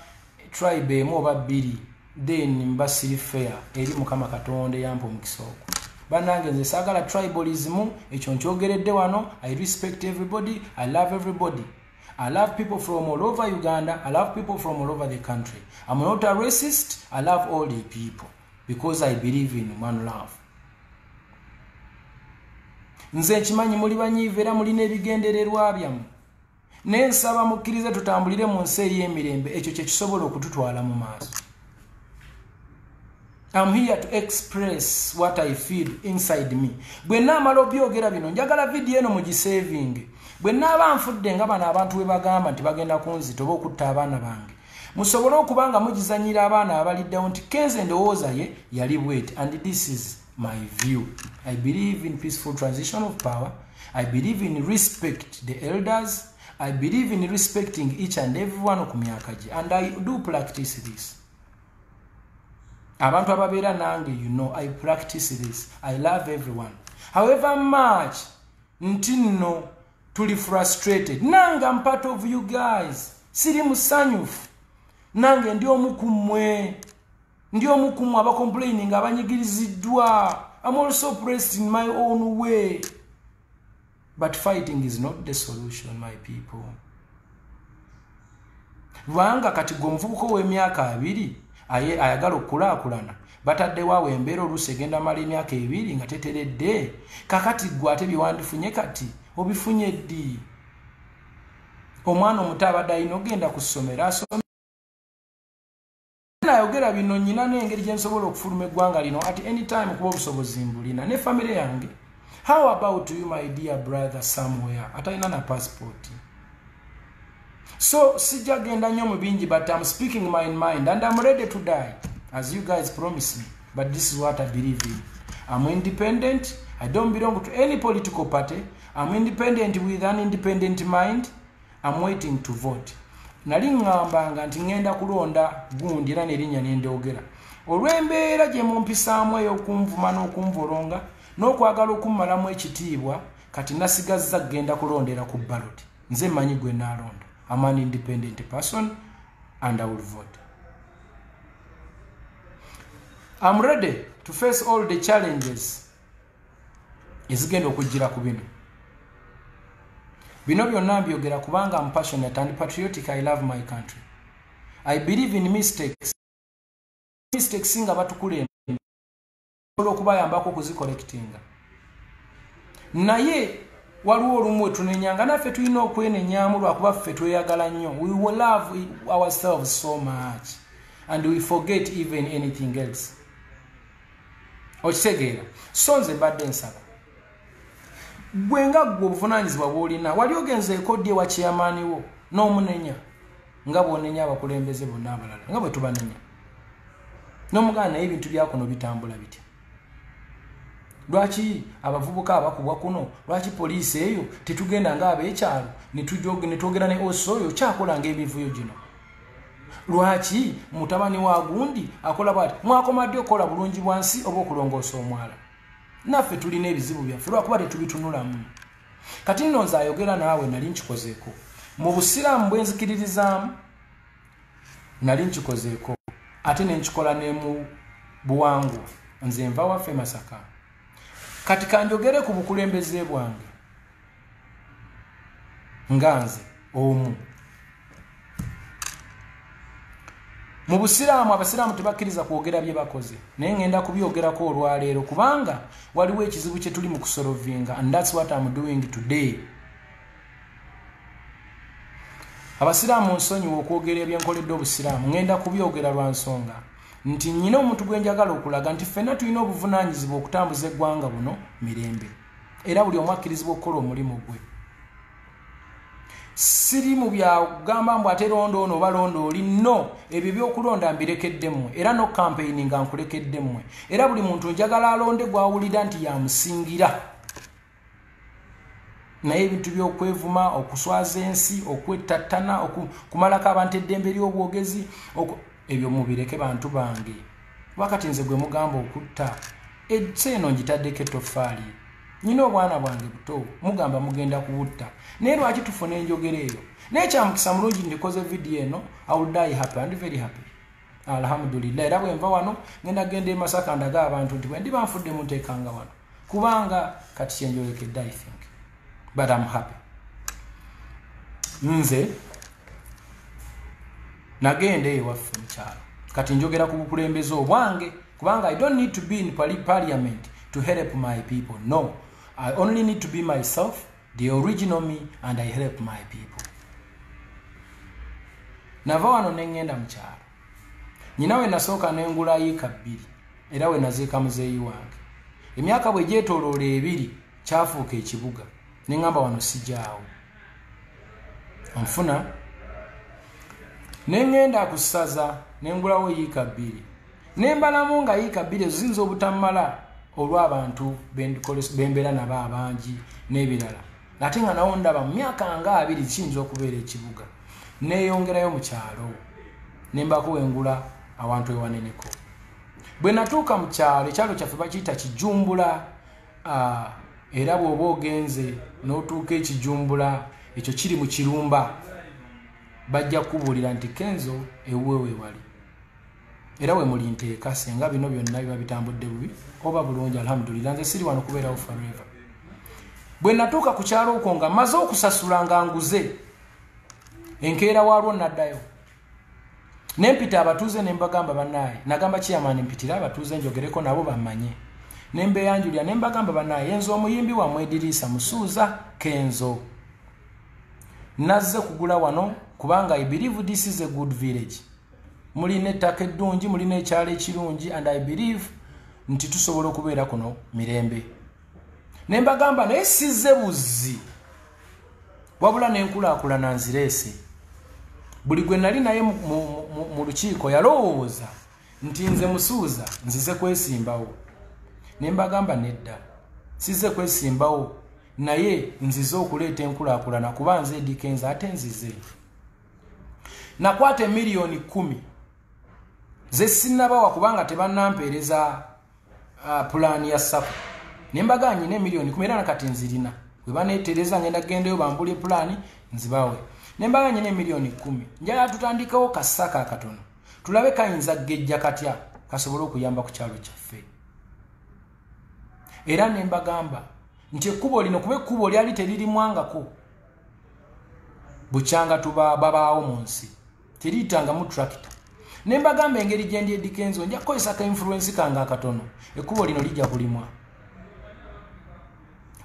tribe emu oba bbiri, then mbasiri fair eri Mukama Katonda yampa omukisa ogwo. Banange nze saagala tribalism, ekyo nkyogeredde wano. I respect everybody, I love everybody. I love people from all over Uganda. I love people from all over the country. I'm not a racist. I love all the people because I believe in one love. Nze nkimanyi muli banyiivu era mulina ebigendererwa byammwe. Nensaba mukkirize tutambulire mu nsi ey'emirembe, ekyo kye kisobola okututwala mu maaso. I'm here to express what I feel inside me. Bwe naamala obyogera bino njagala video eno mugisaving. Bwe naaba nfudde nga bano abantu bwe bagamba nti bagenda kunzita oba okutta abaana bange, musobole okuba nga mugizanyira abaana abaliddewo nti Kenze ndowooza ye yali bweti, and this is my view. I believe in peaceful transition of power. I believe in respect the elders. I believe in respecting each and everyone ku myaka gye, and I do practice this. Abantu ababeera nange, you know, I practice this. I love everyone. However much nti nno tuli frustrated. Nanga I'm part of you guys. Siri musanyufu. nange ndi omukumwe aba complaining abanyigiriziddwa. I'm also pressed in my own way. But fighting is not the solution, my people. Wanga kati gomvuko w'emyaka 2 ayagala okulaakulana batadde waawe embeera oluusi egenda mala emyaka 2 nga teteredde kakati gwe ate byewandifunye kati obifunye ddi? Omwana omuto abadde alina ogenda ku ssomero asome. Nayogera bino nyina n'engeri gye nsobola okufuluma eggwanga lino at any time kuba obusobozi mbulina ne family yange. How about you, my dear brother, somewhere atalina na passport? So sija genda nnyo mu bingi, but I'm speaking my mind and I'm ready to die as you guys promise me. But this is what I believe in. I'm independent. I don't belong to any political party. I'm independent with an independent mind. I'm waiting to vote. Nali ngambanga nti ngenda kulonda gundi era nerinnya nendoogera olw'embeera gye mumpisaamu ey'okunvuma n'okunvolonga n'okwagala okummalamu ekitiibwa kati nasigazza genda kulondera ku ballot. Nze mmanyi gwe naalonda. I'm an independent person and I will vote. I'm ready to face all the challenges ezigenda okujjira ku bino. Bino byonna mbyogera kubanga I'm passionate and patriotic. I love my country. I believe in mistakes. Mistakes nga batukulembe okubayambako okuzikollectinga. Naye waliwo olumu wetunenyanga naffe tulina okwenenyaamu lwakuba ffe tweyagala nnyo. We will love ourselves so much and we forget even anything else. Okitegeera. So nze mbadde nsaba gwenga gwe obuvunaanyizibwa bw'olina wali ogenza ekoddi ewa chairman wo n'omunenya nga bw'onenya abakulembeze bonna abalala nga bwe tubanenya n'omugaana naye ebintu byakuno bitambula bitya. Lwaki abavubuka abakubwa kuno? Lwaki poliisi eyo tetugenda ng'abeekyalo ne twogera ne osoyo kyakola ng'emivuyo gino? Lwaki mutabani wa gundi akola bwati mwakomadde okukola bulungi bwansi oba okulongoosa omwala? Naffe tulina ebizibu byaffe lwakuba tetubitunulamu. Kati nno nze ayogera naawe nali nkikozeeko mu busiraamu bwe nzikiririzaamu, nali nkikozeeko ate ne nkikola ne mu buwangwa. Nze nva waffe Masaka. Kati kanjogere ku bukulembeze bwange nga nze omu. Mu busiraamu abasiraamu tebakkiriza kwogera bye bakoze, naye ngenda kubyogerako olwaleero kubanga waliwo ekizibu kye tuli mu kusolovinga, and that's what I'm doing today. Abasiraamu nsonyiwa okwogera ebyenkoledde obusiraamu, ngenda kubyogera lwa nsonga nti nnyina omuntu gwe njagala okulaga nti ffenna tulina obuvunaanyizibwa okutambuza eggwanga buno mirembe, era buli omu akkirizibwa okukola omulimu gwe. Siri mu byagamba mbu ate londo ono oba londo oli, no, ebyo byokulonda mbirekedde mmwe era no campaign nga nkulekedde mmwe, era buli muntu njagala alonde gwawulira nti yamusingira. Naye ebintu by'okwevuma, okuswaza ensi, okwettattana, okumalako abantu eddembe ly'obwogezi, ebyo mubireke bantu bange. Wakati nze gwe mugamba okutta ensi eno ngitaddeko ettoffaali. Nyina obwana bwange buto mugamba mugenda kubutta, naye lwaki tufuna enjogera eyo? Naye kyamukisa mulungi ndikoze video eno. I will die happy and very happy. Alhamdulillah. Era bwe nva wano ngenda genda e Masaka ndaga abantu nti bwe ndiba nfudde munteekanga wano kubanga kati kyenjolekedde, I think. But I'm happy. Nze nagenda ewaffe mukyalo kati njogera ku bukulembeze obwange kubanga I don't need to be in parliament to help my people. No, I only need to be myself, the original me, and I help my people. Nava wano nengenda mukyalo. Nyina we nasooka nengula yiika 2 era we naziika muzeeyi wange. Emyaka bwe gyetooloola 2 kyafuuka ekibuga. Nengamba wano sijaawo. Nfuna nengenda ku ssaza nengulawo yiika 2. Nembalamu nga yiika 2 ziyinza obutamala olw'abantu bembeera nabo abangi n'ebirala. Ate nga nawo ndaba mu myaka nga 2 kiyinza okubeera ekibuga. Neeyongerayo mu kyalo nembako wengula awantu ewaneneko. Bwe natuuka mu kyalo, ekyalo kyaffe bakiyita Kijumbula. Era bw'oba ogenze n'otuuka ekijumbula ekyo kiri mu Kirumba. bajja kubuulira nti Kenzo ewuwe wali era we muli nteeka senga bino byonna biba bitambudde bubi oba bulungi alhamdulillah nze siri wano kubeerawo forever. Bwe natuuka ku kyalo okwo nga maze okusasula nga nguze enkeera waalwo naddayo nempita abatuuze ne mbagamba bannaaye nagamba chairman mpitira abatuuze njogereko nabo bamanye ne mbeyanjulira ne mbagamba bannaaye yenzo omuyimbi wamwe Edirisa Musuuza Kenzo nazze kugula wano kubanga I believe this is a good village. Muline ettaka eddungi muline ekyalo ekirungi and I believe nti tusobola okubeera kuno mirembe. Ne mbagamba naye sizze buzzi wabula n'enkulaakulana nzireese. Buli gwe nali naye mu lukiiko yalowooza nti nze Musuuza nzize kwesimbawo. Ne mbagamba nedda sizze kwesimbawo naye nzize okuleeta enkulaakulana kuba nze Eddie Kenzo ate nzize. Nakwata milioni 10 ze sinnabawa kubanga tebannampeereza pulaani ya SACCO. Ne mbaganya ne milioni 10 era nakati nzirina bwe baneetereza ngenda gendeyo bambule pulaani nzibawe. Ne mbaganya ne milioni 10 njala tutandikawo kasaka akatono tulabe kayinza gejja katya kasobola okuyamba ku kyalo kyaffe. Era ne mbagamba nti ekkubo lino kuba ekkubo lyali teririmwangako bukyanga tuba babaawo mu nsi teritanga mu tractor. Ne mbagamba engeri gye ndi Eddie Kenzo nja kukozesa ka influence kanga akatono ekkubo lino lijja kulimwa.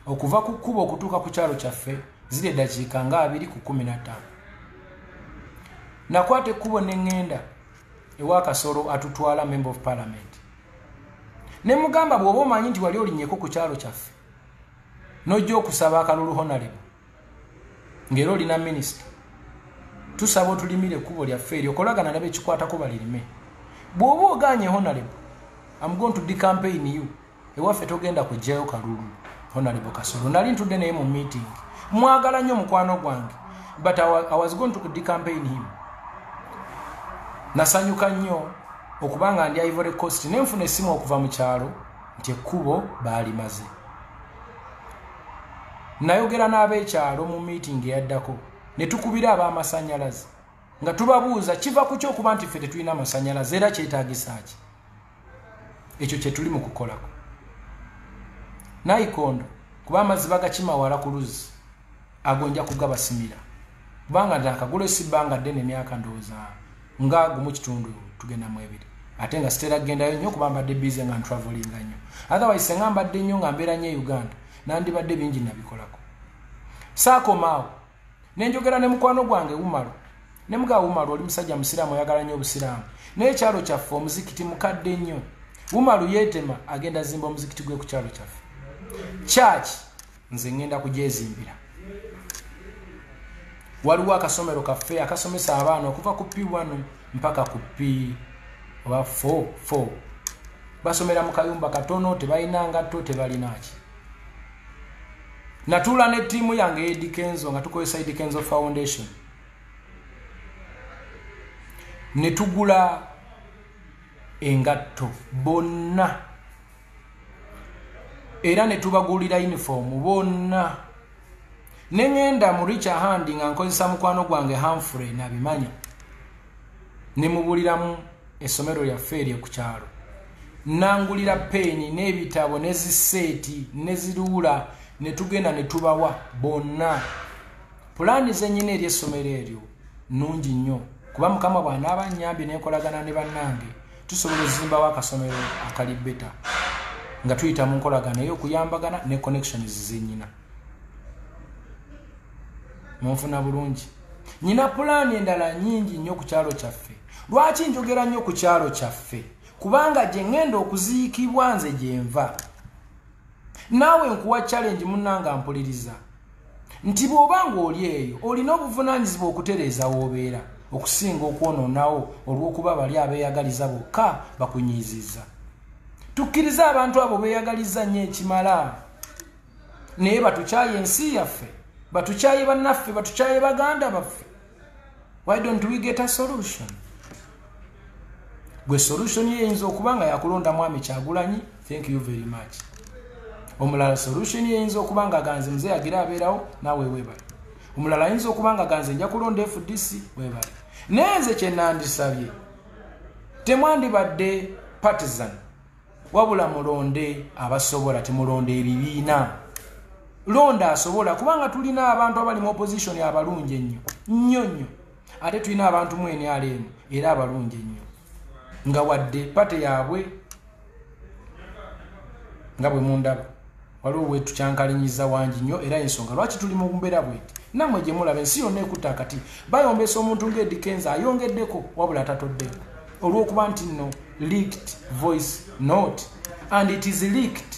Okuva ku kkubo okutuuka ku kyalo kyaffe zile dakiika nga 2 ku 15. Nakwata ekkubo ne ŋŋenda ewa Kasolo atutwala member of parliament. Ne mugamba bw'oba omanyi nti wali olinnyeko ku kyalo kyaffe n'ojja okusaba akalulu honorable ng'era olina minisita tusaba otulimire ekkubo lyaffe eryo okolagana n'abekikwatako balirime. Bw'oba oganye honorable I'm going to decampaign you ewaffe togenda kujjayo kalulu honorable Kasolo. Nali ntudde naye mu meeting mwagala nnyo mukwano gwange but I was going to decampaign him. Nasanyuka nnyo okubanga ndi Ivory Coast nenfuna essimu okuva mu kyalo nti ekkubo baalimaze. Nayogera n'abeekyalo mu meeting eyaddako ne tukubira ab'amasannyalaze nga tubabuuza kiva ku ky'okuba nti ffe tetulina amasannyalaze era kyetaagisa ki. Ekyo kye tuli mu kukolako. Nayikondo kuba amazzi bagakima wala ku luzzi agonja kugabasimira kubanga ndakagula esibbanga ddene emyaka ndowooza nga gumu kitundu tugenda mu 2 ate nga sitera gendayo nnyo kuba mbadde busy nga travelinga nnyo. Otherwise senga mbadde nnyo nga mbeera nnyo Uganda nandibadde bingi nabikolako. Saakomaawo ne njogera ne mukwano gwange Umaro ne muga Umaro oli musajja musiraamu oyagala nnyo obusiraamu n'ekyalo kyaffe omuzikiti mukadde nnyo. Umaro yeetema agenda zimba omuzikiti gwe ku kyalo kyaffe. Church nze ngenda kujezimbira. Waliwo akasomero kaffe akasomesa abaana okuva ku P1 mpaka ku P4 basomera mu kayumba katono tebalina ngatto tebalinaki. Natula ne tiimu yange Eddie Kenzo nga tukozesa Eddie Kenzo Foundation ne tugula engatto bonna era ne tubagulira uniform bonna. Ne ngenda mu Richard Hand nga nkozesa mukwano gwange Humphrey nabimanya ne mubuliramu essomero lyaffe eryo ku kyalo. Nangulira peni n'ebitabo n'eziseeti n'eziruula ne tugenda ne tubawa bonna. Pulaani zennyina eri essomero eryo nnungi nnyo kuba Mukama bw'anaaba annyambye n'enkolagana ne bannange tusobola ozimbawo akasomero akali beta nga tuyita mu nkolagana ey'okuyambagana ne connections zennyina. Munfuna bulungi. Nyina pulaani endala nnyingi nnyo ku kyalo kyaffe. Lwaki njogera nnyo ku kyalo kyaffe? Kubanga gye ngenda okuziikibwa nze gye nva. Naawe nkuwa challenge munnanga mpuliriza nti bw'obanga oli eyo olina obuvunaanyizibwa okutereeza w'obeera okusinga okwononawo olw'okuba bali abeeyagaliza bokka bakunyiizizza. Tukkiriza abantu abo beeyagaliza nnyo ekimala naye batukyaye ensi yaffe batukyaye bannaffe batukyaye baganda baffe. Why don't we get a solution? Gwe solution yeyinza okuba nga yakulonda Mwami Kyagulanyi, thank you very much. Omulala solution yeyinza okuba nga ganze mzee agira abeerawo naawe weebale. omulala ayinza okubanga ganze nja kulonda FDC webale neze kye nandisabye temwandibadde partisan wabula mulonde abasobola temulonde ebibiina londa asobola kubanga tulina abantu abali mu opposition abalungi nnyo ate tulina abantu mwene alemu era abalungi nnyo nga wadde pate yaabwe nga bwe mundaba waliwo wetu kyankalinyiza wangi nnyo era ensonga lwaki tuli mu mbeera bweti namwe gye mulaba ensi yonna ekutta akati bayombesa omuntu ng'Eddie Kenzo ayongeddeko wabula tatoddeko olw'okuba nti nno leaked voice note and it is leaked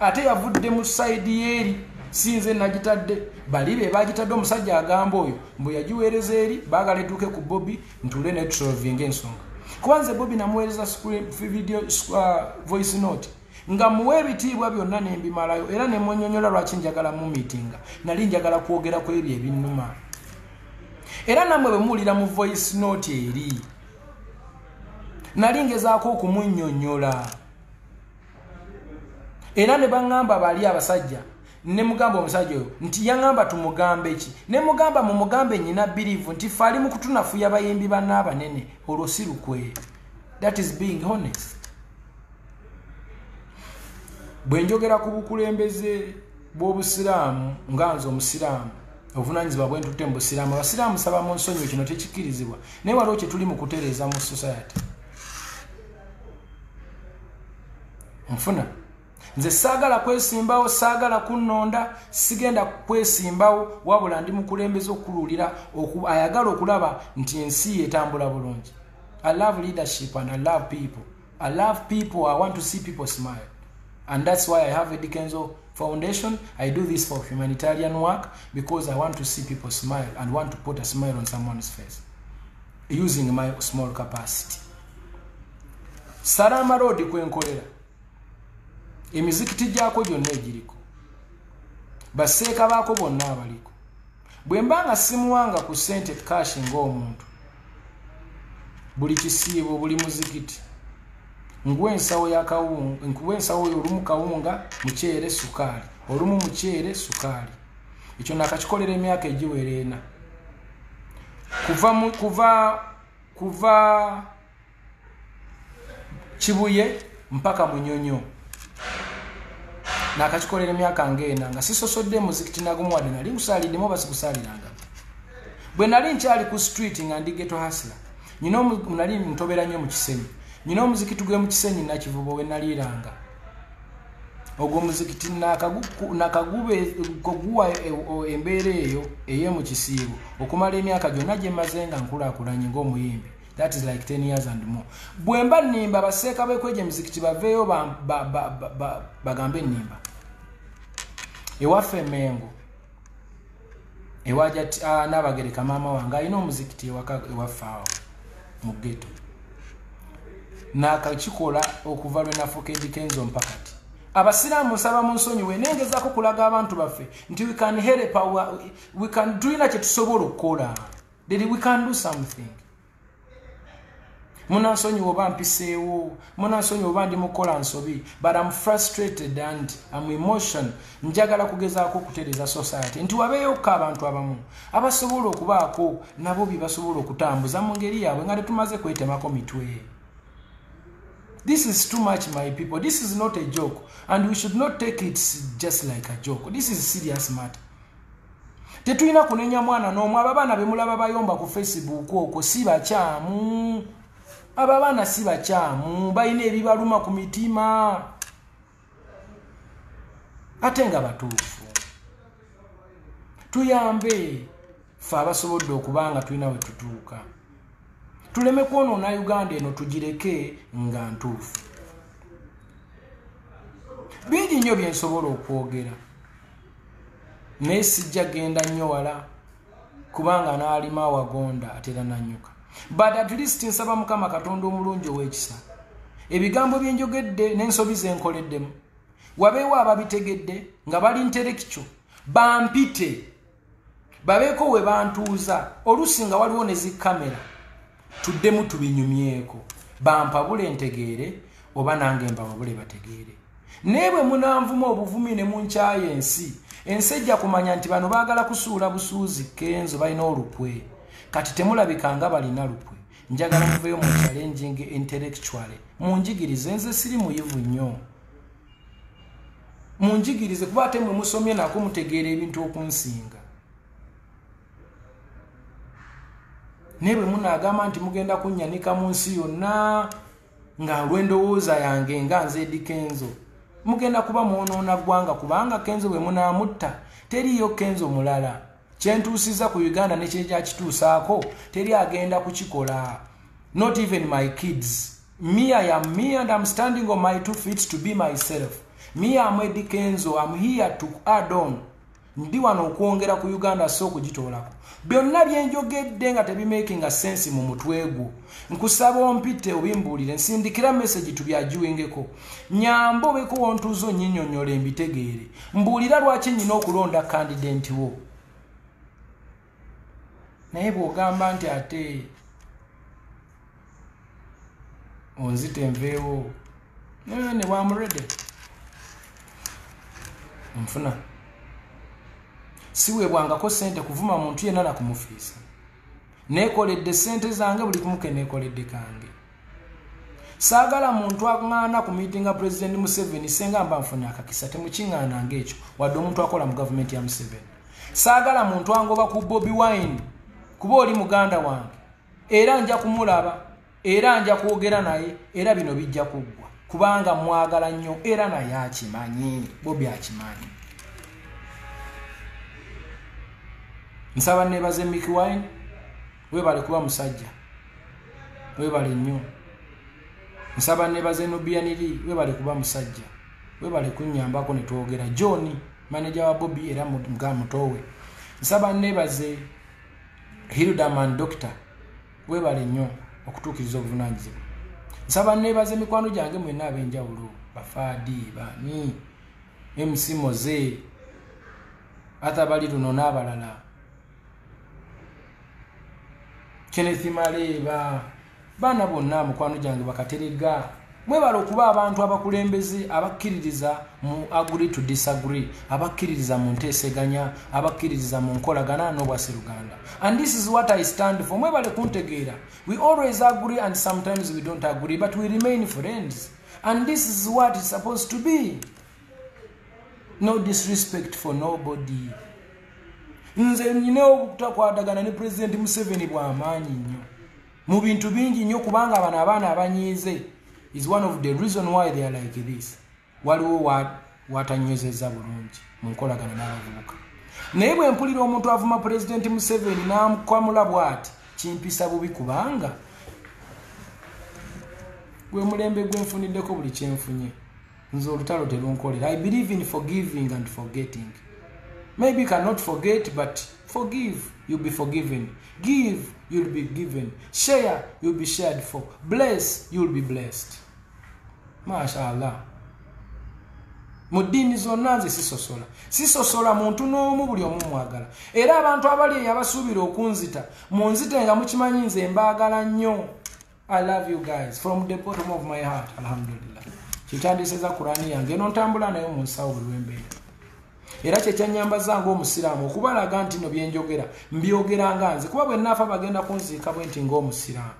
ate yavudde mu sayidi yeeri sinze nagitadde bali be bagitadde omusajja agamba oyo mbu yagiweereza eri baagala etuuke ku Bobby ntule ne tusolvinga ensonga kubanze Bobby namuweereza video voice note nga muwe ebitiibwa byonna nembimalayo era ne mwenyonyola lwaki njagala mu meetinga nali njagala kwogera ku ebyo ebinnuma era namwe bwe muwulira mu voice note eri nali ngezaako okumunnyonnyola era ne baŋŋamba bali abasajja ne mugamba omusajja oyo nti yaŋŋamba tumugambe ki ne mugamba mu mugambe nnyina birivu nti fe ali mu kutunafuya bayimbi banna abanene olwo si lukwe. That is being honest. Bwe njogera ku bukulembeze bw'obusiraamu nga nze omusiraamu obuvunaanyizibwa bwe ntutte mu busiraamu abasiraamu saba mu nsonyi kino tekikkirizibwa naye waliwo kye tuli mu kutereeza mu society. Nfuna nze saagala kwesimbawo saagala kunnonda sigenda kwesimbawo wabula ndi mukulembeze okukululira ayagala okulaba nti ensi etambula bulungi. I love leadership and I love people. I love people. I want to see people smile. And that's why I have Eddie Kenzo Foundation. I do this for humanitarian work because I want to see people smile and want to put a smile on someone's face using my small capacity. Salama Road kwenkolera. Emizikiti gyako gyonna egiriko. Baseeka baako bonna abaliko. Bwe mbanga simuwanga ku ssente cash ng'omuntu. Buli kisiibo buli muzikiti. Ngwensawo ya kawunga, ngwensawo olumu kawunga, muceere sukali. Olumu muceere sukali. Ekyo nakakikolera emyaka egiwera 4. Kuva Kibuye mpaka Munyonyo. Nakakikolera emyaka ng'ena nga sisosodde muzikiti nagumu wadde nali ngusalidde basikusaliranga. Bwe nali nkyali ku street nga ndi ghetto hustler. Nyino nali ntobera nnyo mu Kisenyi. Nyino omuzikiti gwe mu Kisenyi Nakivubo we naliranga. Ogwo muzikiti nakagube koguwa embeera eyo eye mu kisiibo okumala emyaka gyonna gye maze nga nkulaakulanye ng'omuyimbi. That is like 10 years and more. Bwe mba nnimba baseeka beekweja emizikiti baveeyo bagambe nnimba. Ewaffe Mengo ewaja Nabagereka maama wange alina omuzikiti ewaffe awo mu ghetto. Nakakikola okuva lwe nafuuka Eddie Kenzo mpakati. Abasiraamu nsaba mu nsonyi we nengezaako kulaga abantu baffe nti we can help tulina kye tusobola okukola. We can do something. Munansonyi oba mpiseewo, munansonyi oba ndi mukola nsobi, but I'm frustrated and I'm emotional. Njagala kugezaako okutereeza society nti wabeeyokko abantu abamu abasobola okubaako nabo bye basobola okutambuza mu ngeri yaabwe nga tetumaze kwetemako mitwe. This is too much, my people. This is not a joke, and we should not take it just like a joke. This is a serious matter. Tetulina kunenya mwana n'omwe abaana be mulaba bayomba ku Facebook okwo si bakyamu. Abaana si bakyamu, balina ebibaluma ku mitima. Ate nga batuufu. Tuyambe ffe abasobodde okubanga tulina we tutuuka. Tuleme kwonoona Uganda eno tugireke nga ntuufu. Bingi nnyo bye nsobola okwogera. Naye sijja genda nnyo wala kubanga n'alima awagonda atera nannyuka. But at least nsaba Mukama Katonda omulungi ow'ekisa. Ebigambo bye njogedde n'ensobi ze nkoleddemu. Wabeewo ababitegedde nga bali nterekikyo. Bampite. Babeeko we bantuuza. Oluusi nga waliwo ne zikamera. Tuddemu tubinyumyeko. Bampabule ntegeere oba nange mbawabule bategeere. Naye bwe munanvuma obuvumi ne munkyaye ensi. ensejja kumanya nti bano baagala kusuula busuuzi Kenzo balina olukwe kati temulabikanga balina lukwe njagala muveyo mu challenging intellectually munjigirize nze siri muyivu nnyo munjigirize kuba ate mwe musomye nako mutegeera ebintu okunsinga nebwe munaagamba nti mugenda kunnyanika mu nsi yonna nga lwendowooza yange nga nze Eddie Kenzo mugenda kuba mwonoona ggwanga kubanga Kenzo bwe munaamutta teriyo Kenzo mulala kyentuusiza ku Uganda ne kyekituusaako teri agenda kukikola not even my kids me I am me and I'm standing on my 2 feet to be myself me I'm Eddie Kenzo I'm here to add on ndi wano okwongera ku Uganda so kugitoolako byonna byenjogedde nga tebimaking a sense mu mutwegu nkusaba ompite obimbuulire nsindikira message tubyajuwingeko nyambo beko wontuzo nyinyonyola embitegeere mbuulira lwaki nyina okulonda candidate wo naye bw'ogamba nti ate onzite nveewo ne bwamurede nfuna siweebwangako sente kuvuma muntu yenna na kumufiisa neekoledde sente zange buli kumuke neekoledde kange saagala muntu aŋŋaana ku meetinga President Museveni senga mba nfunye akakisa temukiŋŋaananga ekyo wadde omuntu akola mu gavumenti ya Museveni saagala muntu angoba ku Bobi Wine kuba oli muganda wange era nja kumulaba era nja kwogera naye era bino bijja kuggwa kubanga mwagala nnyo era naye akimanyi Bobi akimanyi nsaba nebaze Mick Wine webale kuba musajja webale nnyo nsaba nebaze Nubianiri webale kuba musajja webale kunnyambako ne twogera John manager wa Bobi era mga mutowe nsaba nebaze Hildaman Doctor webale nnyo okutuukiriza obuvunaanyizibwa nsaba nebaze mikwano gyange mwenna ab'enjawulo Bafaadi bani MC Moze atabali luno n'abalala Kenneth Maleba bana bonna mukwano gyange bakaterega mwebale okuba abantu abakulembeze abakkiririza mu agree to disagree abakkiririza mu nteeseganya abakkiririza mu nkolagana n'obwaseruganda and this is what I stand for mwebale kuntegeera we always agree and sometimes we don't agree but we remain friends and this is what is supposed to be no disrespect for nobody nze nyine okutakwatagana ne President Museveni bw'amaanyi nnyo mu bintu bingi nnyo kubanga abaana abanyiize is one of the reason why they are like this waliwo watanyezeza bulungi mu nkolagana n'abavubuka naye bwe mpulira omuntu avuma President Museveni n'amukwamula bw'ati kimpisa bubi kubanga gwe mulembe gwenfuniddeko buli kyenfunye nze olutalo terunkolera I believe in forgiving and forgetting. Maybe you cannot forget, but forgive, you'll be forgiven. Give, you'll be given. Share, you'll be shared for. Bless, you'll be blessed. MashaAllah. Mudini zonaze sisosola muntu n'omu buli omu mwagala. Era abantu abali abasuubira okunzita munzite nga mukimanyi nze mbaagala nnyo. I love you guys from the bottom of my heart. Alhamdulillah. Kitandiseza Qur'ani yange nontambula nayo mu nsawo buli wembeera. Era kyanyamba zangu omusiraamu okubalaga nti no byenjogera mbyogeranga nze kuba bwe nafa bagenda kunziika bwenti ng'omusiraamu.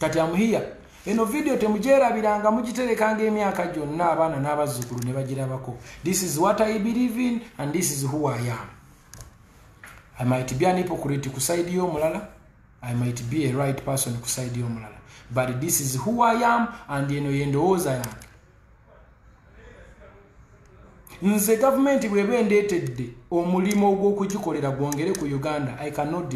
Kati amuhiya eno video temujerabiranga mugiterekanga emyaka gyonna abaana n'abazzukulu ne bagirabako. This is what I believe in and this is who I am. I might be an hypocrite ku side y'omulala, I might be a right person ku side y'omulala, but this is who I am and eno yendowooza yange. Nze government bwebe ndeetedde omulimo ogw'okugikolera gwongere ku Uganda I cannot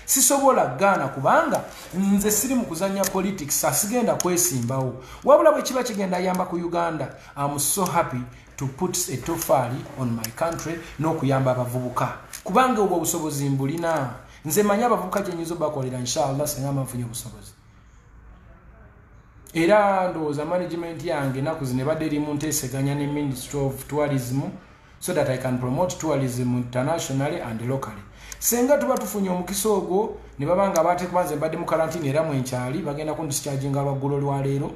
sisobola gaana kubanga nze siri mu kuzanya politics asigenda kwesimbawo wabula bwe kiba kigenda yamba ku Uganda I'm so happy to put a tofali on my country n'okuyamba abavubuka kubanga obwo obusobozi mbulina nze manya abavubuka kyenyizo bakolera inshallah sengamba nfunye obusobozi. Era ndowooza management yange naku zine badde eri mu nteeseganya ne Ministry of Tourism so that I can promote tourism internationally and locally. Senga tuba tufunye omukisa ogwo ne babanga baate kubanze mbadde mu quarantine era mwenkyali bagenda kundischarginga lwaggulo lwa leero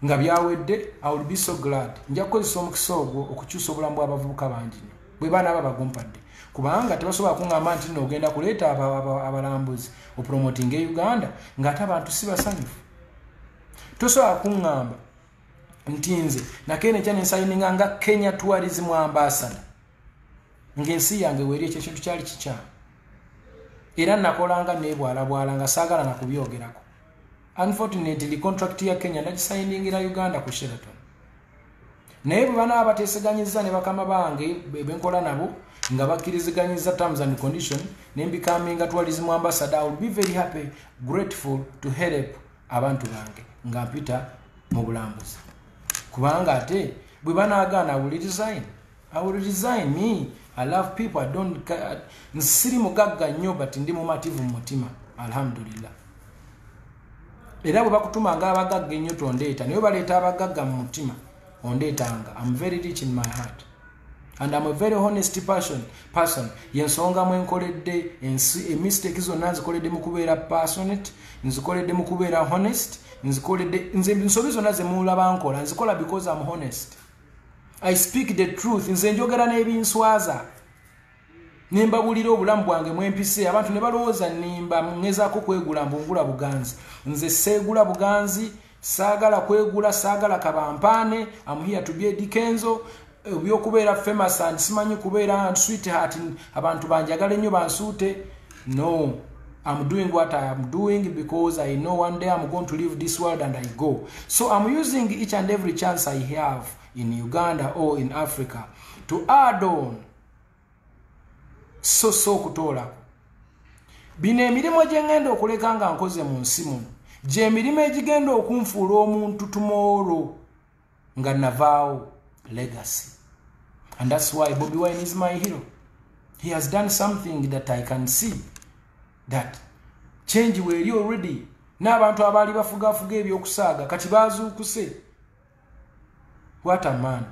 nga byawedde. I will be so glad nja kukozesa omukisa ogwo okukyusa obulamu bw'abavubuka bangi bwe baana babagumpadde kubanga tebasobola kuŋŋamba nti nno ogenda kuleeta abalambuzi opromoting e Uganda ng'ate abantu si basanyufu. Tosobola kuŋŋamba nti nze nakene kyane nsayininga nga Kenya Tourism Ambassador ng'ensi yange weeri ekyo ekintu kyali kikyamu era nakolanga neebwalabwala nga saagala na kubyogerako. Unfortunately contract ya Kenya nagisayiningira Uganda ku Sheraton naye bwe banaaba bateeseganyiza ne bakama bange benkola nabo nga bakkiriziganyiza terms and condition ne becoming a tourism ambassador. I will be very happy, grateful to help abantu bange nga mpita mu bulambuzi kubanga ate bwe banaagaana I will resign. Me, I love people. I don't nsiri mugagga nnyo but ndi mumativu mu mutima alhamdulillah. Era bwe bakutuma nga abagagga ennyo tondeeta naye baleeta abagagga mu mutima ondeetanga. I'm very rich in my heart and I'm a very honest person. Yensonga mwe nkoledde mistake zonna nzikoledde mu kubeera passionate, nzikoledde mu kubeera honest, nze nsobi zonna ze mulaba nkola nzikola because I'm honest. I speak the truth. Nze njogera n'ebinswaza nimbabulira obulamu bwange mwempise abantu ne balowooza nimba ngezaako kwegula mbungula buganzi. Nze seegula buganzi, saagala kwegula, saagala kabampaane. I'm here to be a Dikenzo ebyokubeera famous and simanyi kubeera sweetheart abantu banjagala ennyo bansuute. No, I'm doing what I am doing because I know one day I'm going to leave this world and I go. So I'm using each and every chance I have in Uganda or in Africa to add on so kutola. Bino emirimu gye ngenda okuleka nga nkoze mu nsi muno gye emirimu egigenda okunfuula omuntu tomorrow nga navaawo legacy. And that's why Bobi Wine is my hero. He has done something that I can see that change weeri already. N'abantu abaali bafugafuga ebyokusaaga kati baazuukuse. What a man.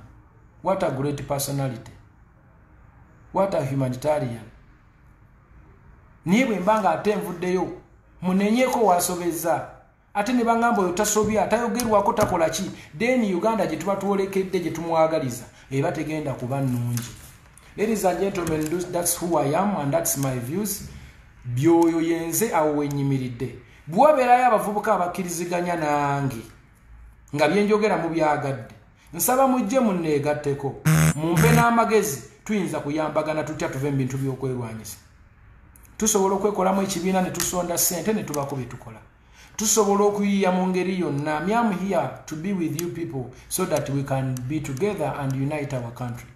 What a great personality. What a humanitarian. Niye bwe mbanga ate nvuddeyo munenyeko wasobeza ate ne bangamba oyo tasobya atayogerwako takola ki then Uganda gye tuba tuwolekedde gye tumwagaliza eba tegenda kuba nnungi. Ladies and gentlemen, that's who I am and that's my views. Byoyo yenze awo wenyimiridde bwabeerayo abavubuka abakkiriziganya nange nga byenjogera mu byagadde nsaba mujje munneegatteko mumpe n'amagezi tuyinza kuyambagana tutya tuve mu bintu by'okwerwanyisa. Tusobola okwekolamu ekibiina ne tusonda ssente ne tubako bye tukola. Tusobola okuyiya mu ngeri yonna. I'm here to be with you people so that we can be together and unite our country.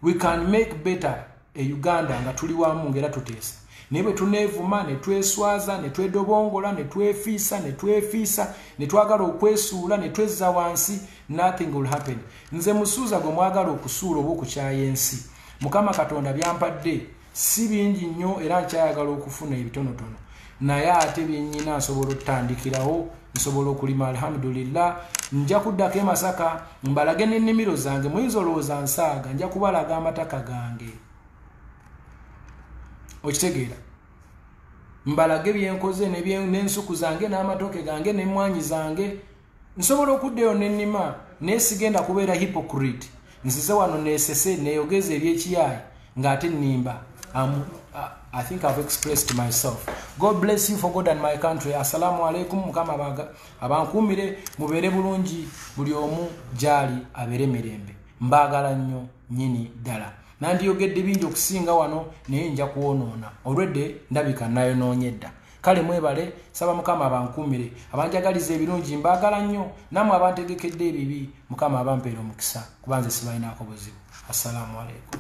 We can make better a Uganda nga tuli wamu ngera tuteesa. Naye bwe tuneevuma ne tweswaza ne twedobongola ne twefiisa ne twagala okwesuula ne twezza wansi, nothing will happen. Nze musuuza gwe mwagala okusuula oba okukyaya ensi. Mukama Katonda byampadde si bingi nnyo era nkyayagala okufuna ebitonotono. Naye ate byennyina nsobola okutandikirawo, nsobola okulima alhamdulillah. Nja kuddako e Masaka mbalage n'ennimiro zange, muyinza olowooza nsaaga, nja kubalaga amataka gange. Okitegeera? Mbalage byenkoze n'ensuku zange n'amatoke gange n'emmwanyi zange. Nsobola okuddeyo n'ennima naye sigenda kubeera hypocrite. Nzize wano neesese neeyogeza eby'ekiyaayi ng'ate nnimba. I think I've expressed myself. God bless you for God and my country. Assalamu alaikum. Mukama abankuumire mubeere bulungi buli omu gyali abeere mirembe. Mbaagala nnyo nnyini ddala. Nandiyogedde bingi okusinga wano naye nja kuwonoona. Olwedde ndabika nayonoonye dda. Kale mwebale, saba Mukama abankuumire. Abanjagaliza ebirungi mbaagala nnyo. Nammwe abantegekedde ebibi Mukama abampeera omukisa. Kuba nze sibalinaako buzibu. Assalamu alaikum.